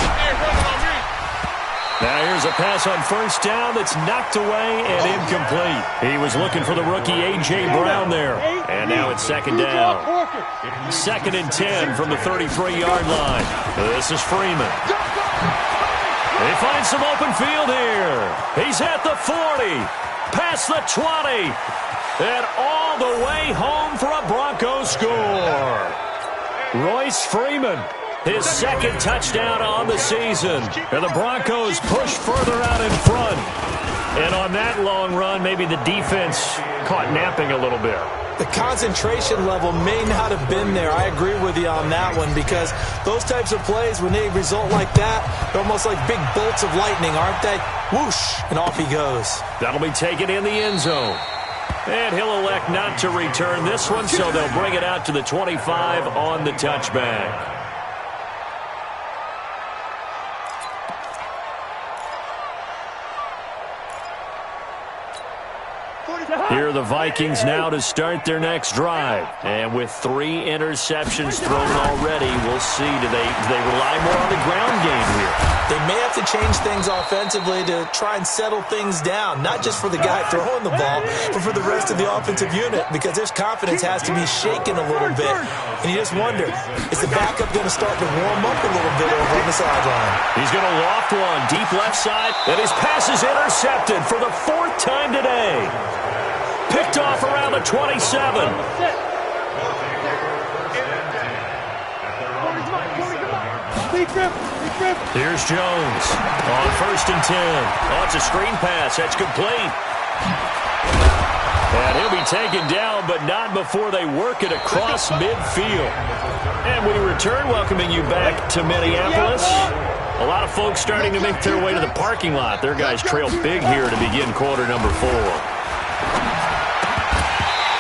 Now here's a pass on 1st down that's knocked away and incomplete. He was looking for the rookie A.J. Brown there. And now it's 2nd down. 2nd and 10 from the 33-yard line. This is Freeman. They find some open field here. He's at the 40. Past the 20. And all the way home for a Broncos score. Royce Freeman. His 2nd touchdown on the season. And the Broncos push further out in front. And on that long run, maybe the defense caught napping a little bit. The concentration level may not have been there. I agree with you on that one because those types of plays, when they result like that, they're almost like big bolts of lightning, aren't they? Whoosh, and off he goes. That'll be taken in the end zone. And he'll elect not to return this one, so they'll bring it out to the 25 on the touchback. Here are the Vikings now to start their next drive. And with 3 interceptions thrown already, we'll see. Do they rely more on the ground game here? they may have to change things offensively to try and settle things down, not just for the guy throwing the ball, but for the rest of the offensive unit, because their confidence has to be shaken a little bit. And you just wonder, is the backup going to start to warm up a little bit over on the sideline? He's going to loft one deep left side, and his pass is intercepted for the 4th time today. Picked off around the 27. Here's Jones on 1st and 10. Oh, it's a screen pass. That's complete. And he'll be taken down, but not before they work it across midfield. And we return, welcoming you back to Minneapolis. A lot of folks starting to make their way to the parking lot. Their guys trail big here to begin quarter number 4.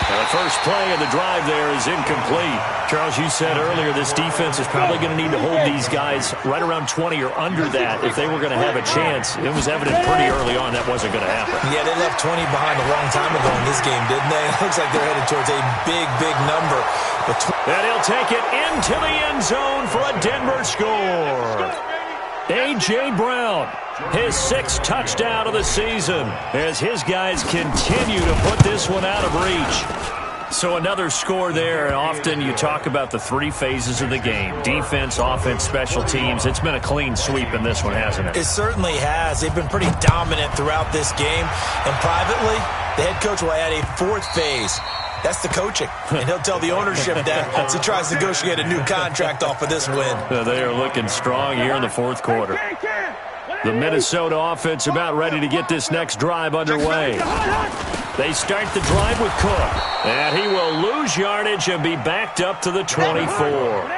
And the first play of the drive there is incomplete. Charles, you said earlier this defense is probably going to need to hold these guys right around 20 or under that if they were going to have a chance. It was evident pretty early on that wasn't going to happen. Yeah, they left 20 behind a long time ago in this game, didn't they? It looks like they're headed towards a big, big number. And he'll take it into the end zone for a Denver score. A.J. Brown, his 6th touchdown of the season, as his guys continue to put this one out of reach. So another score there, and often you talk about the 3 phases of the game. Defense, offense, special teams. It's been a clean sweep in this one, hasn't it? It certainly has. They've been pretty dominant throughout this game. And privately, the head coach will add a 4th phase. That's the coaching. And he'll tell the ownership that as he tries to negotiate a new contract off of this win. They are looking strong here in the 4th quarter. The Minnesota offense about ready to get this next drive underway. They start the drive with Cook. And he will lose yardage and be backed up to the 24.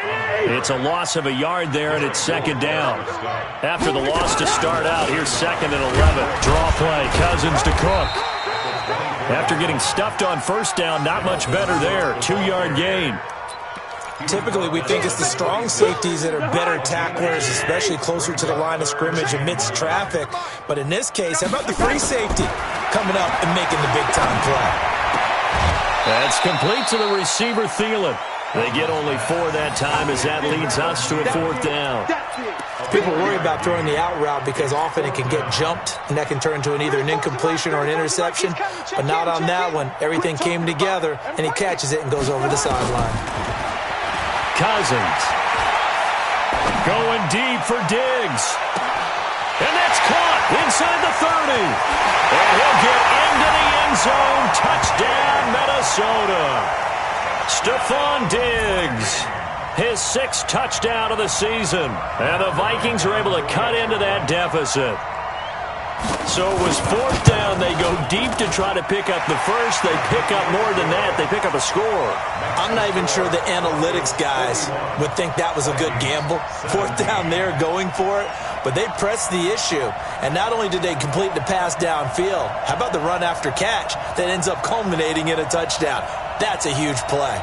It's a loss of a yard there, and it's 2nd down. After the loss to start out, here's 2nd and 11. Draw play, Cousins to Cook. After getting stuffed on 1st down, not much better there. 2-yard gain. Typically, we think it's the strong safeties that are better tacklers, especially closer to the line of scrimmage amidst traffic. But in this case, how about the free safety coming up and making the big-time play? That's complete to the receiver, Thielen. They get only 4 that time as that leads us to a 4th down. People worry about throwing the out route because often it can get jumped, and that can turn into either an incompletion or an interception. But not on that one. Everything came together, and he catches it and goes over the sideline. Cousins going deep for Diggs. And that's caught inside the 30. And he'll get into the end zone. Touchdown, Minnesota. Stephon Diggs, his 6th touchdown of the season. And the Vikings are able to cut into that deficit. So it was 4th down. They go deep to try to pick up the first. They pick up more than that. They pick up a score. I'm not even sure the analytics guys would think that was a good gamble. 4th down there going for it. But they pressed the issue. And not only did they complete the pass downfield, how about the run after catch that ends up culminating in a touchdown? That's a huge play.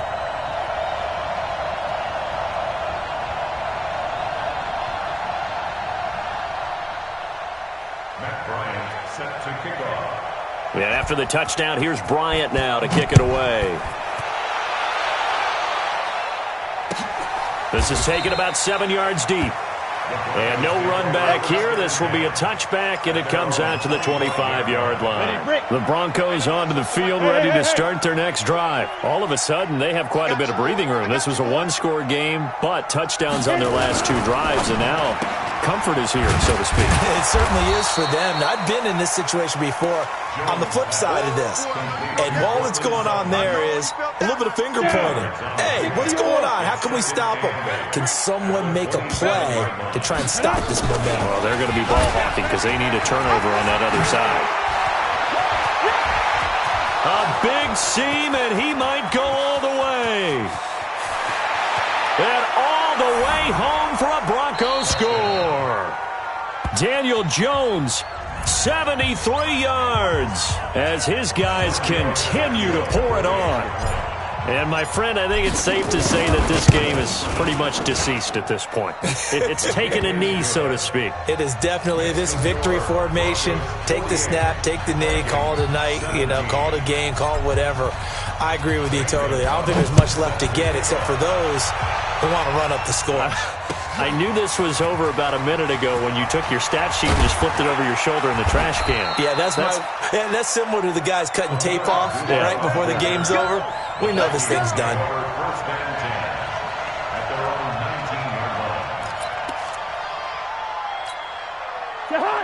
And after the touchdown, here's Bryant now to kick it away. This is taken about 7 yards deep. And no run back here. This will be a touchback, and it comes out to the 25-yard line. The Broncos onto the field, ready to start their next drive. All of a sudden, they have quite a bit of breathing room. This was a 1-score game, but touchdowns on their last 2 drives, and now comfort is here, so to speak. It certainly is for them. I've been in this situation before on the flip side of this. And all that's going on there is a little bit of finger pointing. Hey, what's going on? How can we stop them? Can someone make a play to try and stop this momentum? Well, they're going to be ball hawking because they need a turnover on that other side. A big seam, and he might go all the way. And all the way home for a Broncos score. Daniel Jones, 73 yards, as his guys continue to pour it on. And, my friend, I think it's safe to say that this game is pretty much deceased at this point. It's taken a knee, so to speak. It is definitely this victory formation. Take the snap, take the knee, call it a night, call it a game, call it whatever. I agree with you totally. I don't think there's much left to get except for those who want to run up the score. I knew this was over about a minute ago when you took your stat sheet and just flipped it over your shoulder in the trash can. Yeah, that's similar to the guys cutting tape off right before the game's over. We know this thing's done.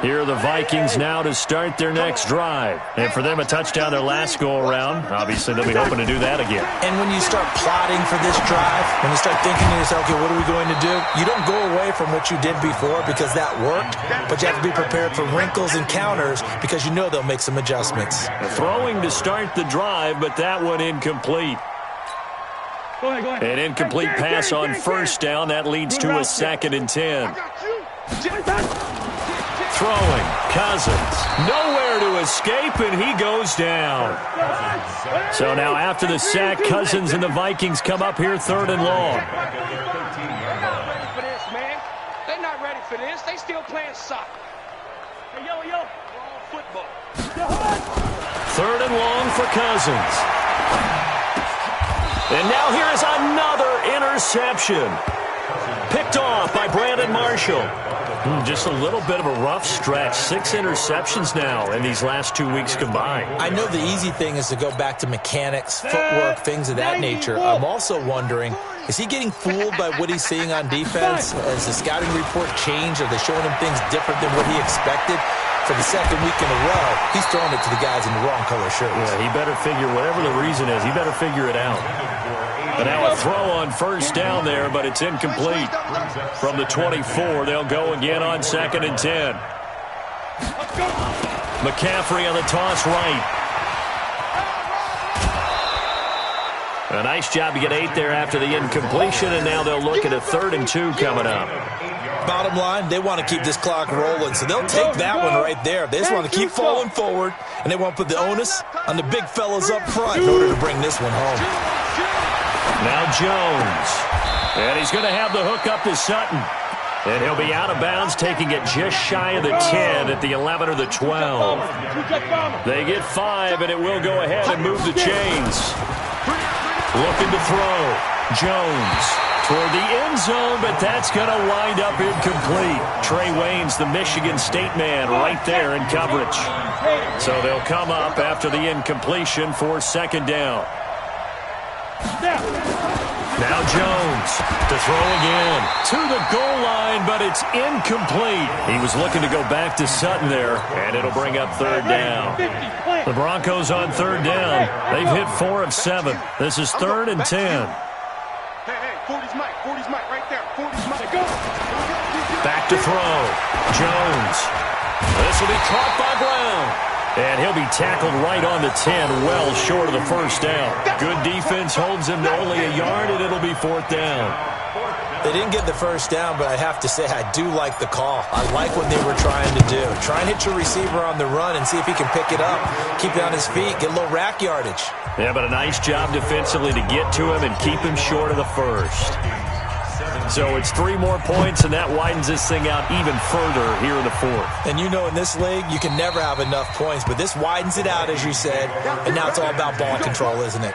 Here are the Vikings now to start their next drive. And for them, a touchdown their last go-around. Obviously, they'll be hoping to do that again. And when you start plotting for this drive, when you start thinking to yourself, okay, what are we going to do? You don't go away from what you did before because that worked, but you have to be prepared for wrinkles and counters because you know they'll make some adjustments. Throwing to start the drive, but that one incomplete. Go ahead. An incomplete pass on first down. That leads to a 2nd and 10. Throwing, Cousins, nowhere to escape, and he goes down. So now after the sack, Cousins and the Vikings come up here 3rd and long. They're not ready for this. They still playing soccer. Hey, yo, we're all football. 3rd and long for Cousins. And now here's another interception. Picked off by Brandon Marshall. Just a little bit of a rough stretch. 6 interceptions now in these last 2 weeks combined. I know the easy thing is to go back to mechanics, footwork, things of that nature. I'm also wondering, is he getting fooled by what he's seeing on defense? Has the scouting report changed? Are they showing him things different than what he expected? For the 2nd week in a row, he's throwing it to the guys in the wrong color shirts. Yeah, he better figure, whatever the reason is, he better figure it out. But now a throw on first down there, but it's incomplete. From the 24, they'll go again on 2nd and 10. McCaffrey on the toss right. A nice job to get 8 there after the incompletion, and now they'll look at a 3rd and 2 coming up. Bottom line, they want to keep this clock rolling, so they'll take that one right there. They just want to keep falling forward, and they want to put the onus on the big fellas up front in order to bring this one home. Now Jones, and he's going to have the hook up to Sutton. And he'll be out of bounds, taking it just shy of the 10 at the 11 or the 12. They get 5, and it will go ahead and move the chains. Looking to throw. Jones toward the end zone, but that's going to wind up incomplete. Trey Waynes, the Michigan State man, right there in coverage. So they'll come up after the incompletion for 2nd down. Now Jones to throw again to the goal line, but it's incomplete. He was looking to go back to Sutton there, and it'll bring up 3rd down. The Broncos on 3rd down. They've hit 4 of 7. This is 3rd and 10. Hey, 40's Mike right there. 40's Mike. Go. Back to throw. Jones. This will be caught by Brown. And he'll be tackled right on the 10, well short of the first down. Good defense holds him to only a yard, and it'll be 4th down. They didn't get the first down, but I have to say I do like the call. I like what they were trying to do. Try and hit your receiver on the run and see if he can pick it up, keep it on his feet, get a little rack yardage. Yeah, but a nice job defensively to get to him and keep him short of the first. So it's 3 more points, and that widens this thing out even further here in the 4th. And you know in this league, you can never have enough points, but this widens it out, as you said, and now it's all about ball control, isn't it?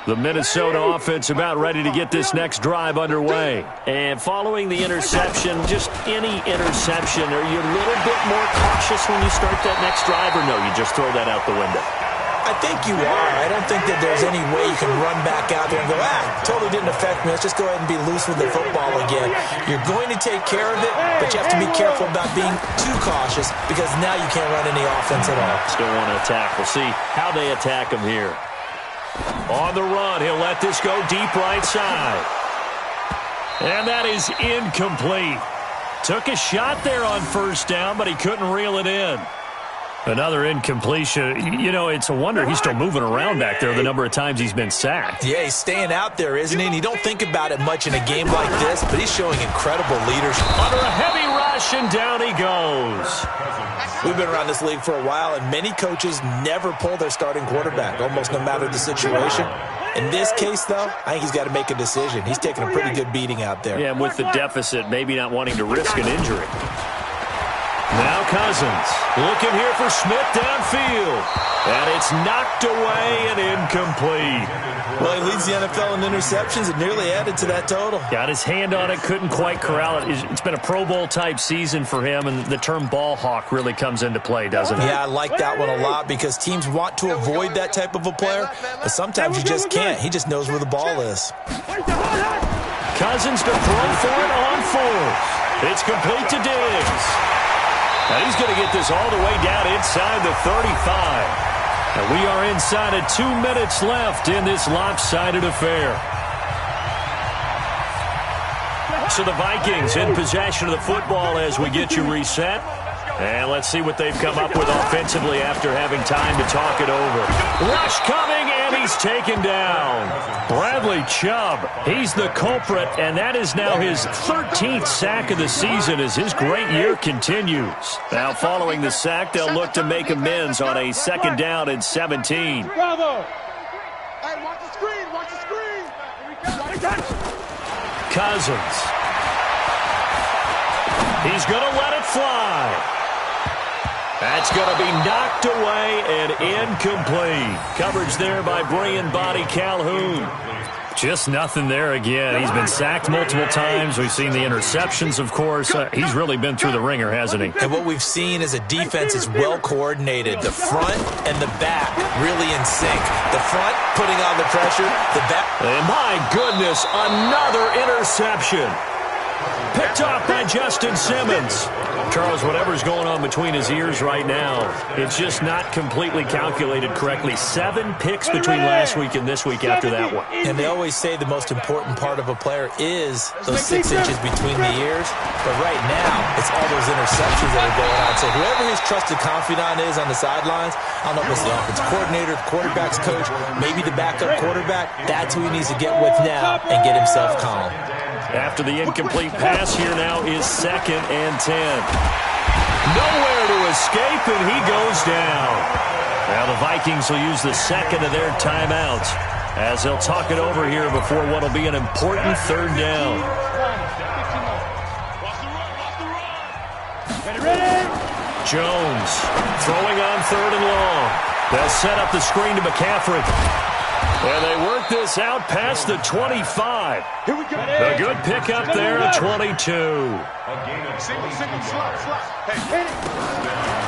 The Minnesota offense about ready to get this next drive underway. And following the interception, just any interception, are you a little bit more cautious when you start that next drive, or no, you just throw that out the window? I think you are. I don't think that there's any way you can run back out there and go, totally didn't affect me. Let's just go ahead and be loose with the football again. You're going to take care of it, but you have to be careful about being too cautious because now you can't run any offense at all. Still want to attack. We'll see how they attack him here. On the run, he'll let this go deep right side. And that is incomplete. Took a shot there on first down, but he couldn't reel it in. Another incompletion. You know, it's a wonder he's still moving around back there the number of times he's been sacked. Yeah, he's staying out there, isn't he? And you don't think about it much in a game like this, but he's showing incredible leadership. Under a heavy rush, and down he goes. We've been around this league for a while, and many coaches never pull their starting quarterback, almost no matter the situation. In this case, though, I think he's got to make a decision. He's taking a pretty good beating out there. Yeah, with the deficit, maybe not wanting to risk an injury. Now Cousins. Looking here for Smith downfield. And it's knocked away and incomplete. Well, he leads the NFL in interceptions and nearly added to that total. Got his hand on it, couldn't quite corral it. It's been a Pro Bowl-type season for him, and the term ball hawk really comes into play, doesn't it? Yeah, I like that one a lot because teams want to avoid that type of a player, but sometimes you just can't. He just knows where the ball is. Cousins to throw for it on fourth. It's complete to Diggs. And he's going to get this all the way down inside the 35. And we are inside of 2 minutes left in this lopsided affair. So the Vikings in possession of the football as we get you reset. And let's see what they've come up with offensively after having time to talk it over. Rush coming, and he's taken down. Bradley Chubb, he's the culprit, and that is now his 13th sack of the season as his great year continues. Now following the sack, they'll look to make amends on a 2nd down and 17. Bravo! Hey, watch the screen, watch the screen! Cousins. He's going to let it fly. That's going to be knocked away and incomplete. Coverage there by Brian Body Calhoun. Just nothing there again. He's been sacked multiple times. We've seen the interceptions, of course. He's really been through the ringer, hasn't he? And what we've seen is a defense is well coordinated. The front and the back really in sync. The front putting on the pressure. The back. And my goodness, another interception. Picked off by Justin Simmons. Charles, whatever's going on between his ears right now, it's just not completely calculated correctly. 7 picks between last week and this week after that one. And they always say the most important part of a player is those 6 inches between the ears. But right now, it's all those interceptions that are going on. So whoever his trusted confidant is on the sidelines, I don't know if it's the offensive coordinator, the quarterback's coach, maybe the backup quarterback, that's who he needs to get with now and get himself calm. After the incomplete pass, here now is 2nd and 10. Nowhere to escape, and he goes down. Now the Vikings will use the 2nd of their timeouts as they'll talk it over here before what will be an important 3rd down. Jones throwing on 3rd and long. They'll set up the screen to McCaffrey. And they work this out past the 25. Here we go. A good pickup there at 22. Single, slot. Hey,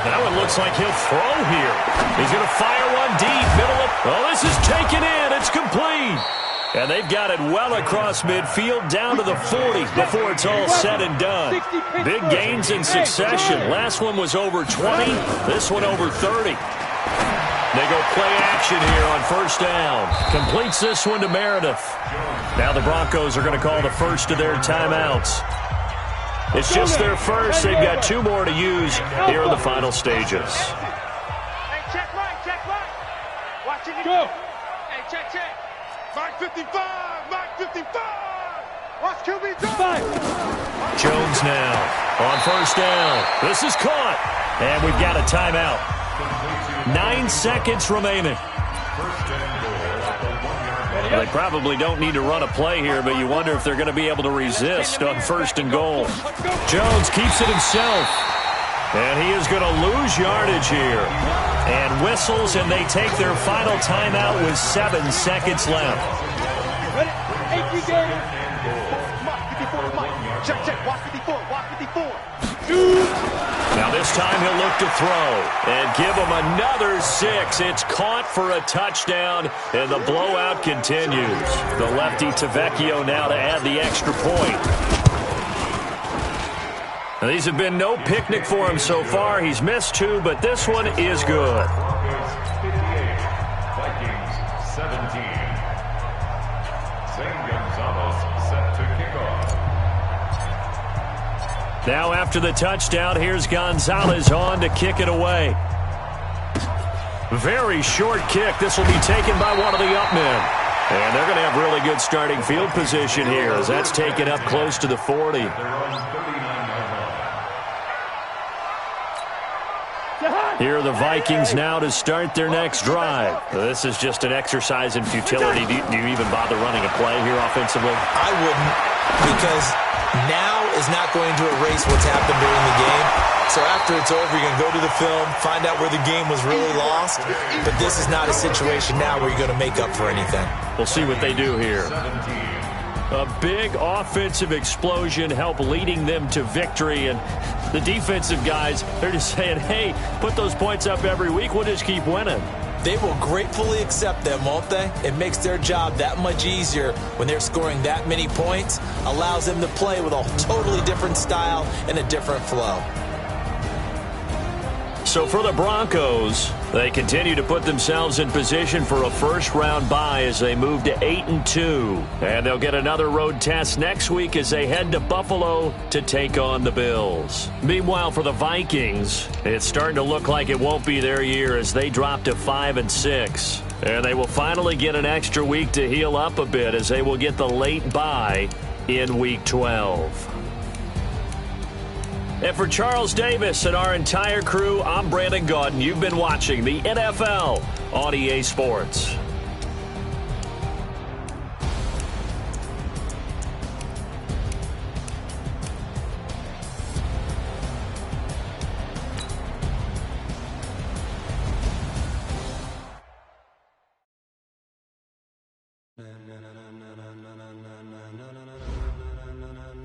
Now it looks like he'll throw here. He's going to fire one deep. Middle of. Oh, this is taken in. It's complete. And they've got it well across midfield down to the 40 before it's all said and done. Big gains in succession. Last one was over 20. This one over 30. They go play action here on 1st down. Completes this one to Meredith. Now the Broncos are going to call the first of their timeouts. It's just their first. They've got 2 more to use here in the final stages. Hey, check right. Watching it. Go. Hey, check. Mark 55. Watch QB drive. Jones now on 1st down. This is caught. And we've got a timeout. 9 seconds remaining. They probably don't need to run a play here, but you wonder if they're going to be able to resist on 1st and goal. Jones keeps it himself. And he is going to lose yardage here. And whistles, and they take their final timeout with 7 seconds left. Check. Watch 54. Now this time he'll look to throw and give him another 6. It's caught for a touchdown, and the blowout continues. The lefty Tavecchio now to add the extra point. Now, these have been no picnic for him so far. He's missed 2, but this one is good. Vikings 17. Zane Gonzalez set to kick off. Now after the touchdown, here's Gonzalez on to kick it away. Very short kick. This will be taken by one of the up men. And they're going to have really good starting field position here as that's taken up close to the 40. Here are the Vikings now to start their next drive. This is just an exercise in futility. Do you even bother running a play here offensively? I wouldn't, because now is not going to erase what's happened during the game. So after it's over, you're going to go to the film, find out where the game was really lost. But this is not a situation now where you're going to make up for anything. We'll see what they do here. A big offensive explosion helped leading them to victory. And the defensive guys, they're just saying, hey, put those points up every week. We'll just keep winning. They will gratefully accept them, won't they? It makes their job that much easier when they're scoring that many points. Allows them to play with a totally different style and a different flow. So for the Broncos, they continue to put themselves in position for a first-round bye as they move to 8-2. And they'll get another road test next week as they head to Buffalo to take on the Bills. Meanwhile, for the Vikings, it's starting to look like it won't be their year as they drop to 5-6. And they will finally get an extra week to heal up a bit as they will get the late bye in Week 12. And for Charles Davis and our entire crew, I'm Brandon Gaudin. You've been watching the NFL on EA Sports.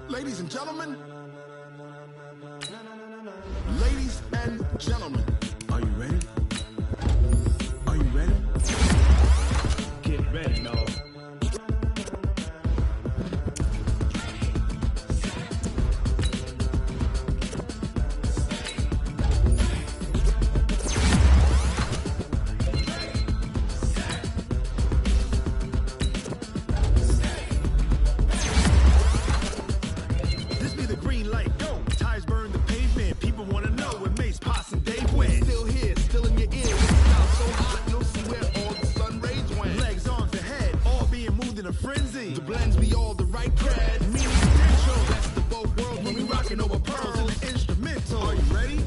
Ladies and gentlemen. Ladies and gentlemen, are you ready? Are you ready? Get ready, y'all. This be the green light, go. Tires burn the pavement. People want to know what makes Pots and Dave win. Still here, still in your ear. It's so hot, you'll see where all the sun rays went. Legs, arms, and head, all being moved in a frenzy. The blends be all the right cred. Meaning potential. Best of both worlds when we rocking over pearls in the instrumental. Are you ready?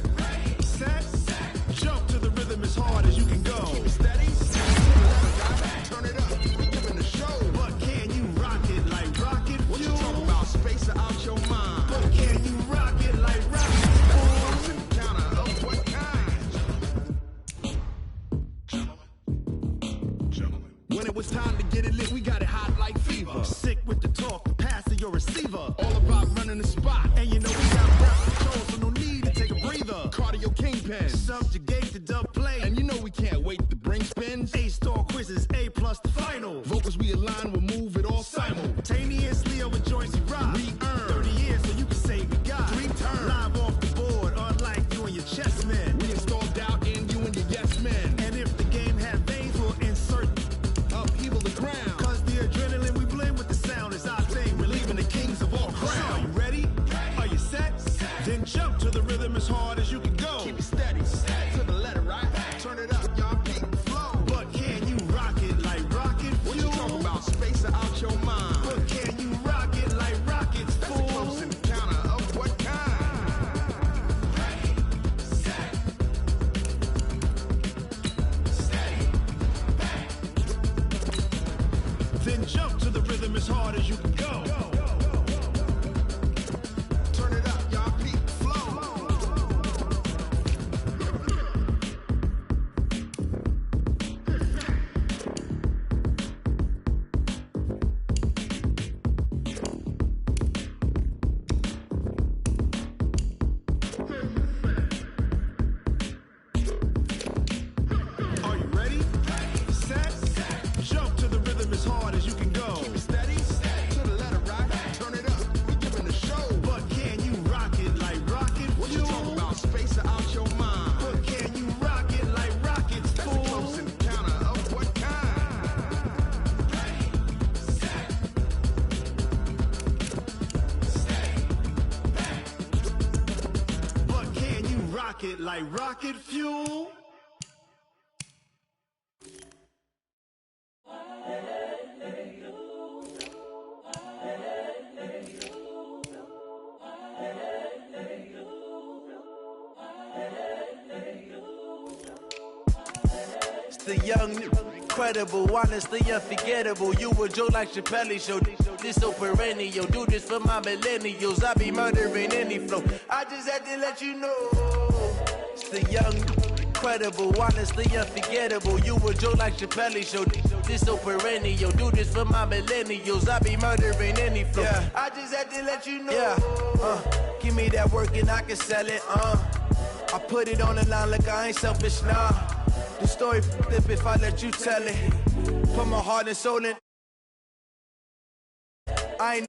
Set. Jump to the rhythm as hard as you can go. Keep it steady. Turn it up. We giving the show. But can you rock it like rocket fuel? What you talking about? Space out your mind. But can you rock it like rocket fuel? Counter of what kind? Gentlemen. When it was time to get it lit, we got it hot like fever. Sick with the talk, the pass to your receiver. All about running the spot. And you know we got breath control, so no need to take a breather. Cardio kingpin. Subjugate the dub play. And you know we can't wait to bring spins. A-star quizzes, A+ the final. Vocals we align, we'll move it all simultaneously over joints we rock. We earn 30 years so you can say we got 3 turns. Live off the board, unlike you and your chess men. We install doubt in you and your yes men. And if the game had veins, we'll insert upheaval the ground. Cause the adrenaline we blend with the sound is our thing. We're leaving the kings of all crowns. So are you ready? Are you set? Then jump to the rhythm as hard as you can go. Keep it steady. To the letter, right? Turn it up, y'all peak the flow. But can you rock it like rocket fuel? What you talking about? Space out your mind. But can you rock it like rockets, fool? That's a close encounter of what kind? Ready, set, steady, then jump to the rhythm as hard as you can go. Turn it up, y'all peak the flow. Are you ready? Set. Jump to the rhythm as hard as you can go. Keep it steady. To the letter, right? Turn it up. We giving the show. But can you rock it like rocket fuel? What you talking about? Space out your mind. But can you rock it like rockets, fool? That's a close encounter of what kind? Ready, set, steady, but can you rock it like rocket fuel? It's the young incredible, honestly unforgettable. You a joke like Chappelle Show. This so perennial. Do this for my millennials. I be murdering any flow. I just had to let you know. It's the young, incredible, honestly unforgettable. You a joke like Chappelle Show. This so perennial. Do this for my millennials. I be murdering any flow. Yeah. I just had to let you know. Yeah. Give me that work and I can sell it. I put it on the line like I ain't selfish, nah. The story flip if I let you tell it. Put my heart and soul in. I ain't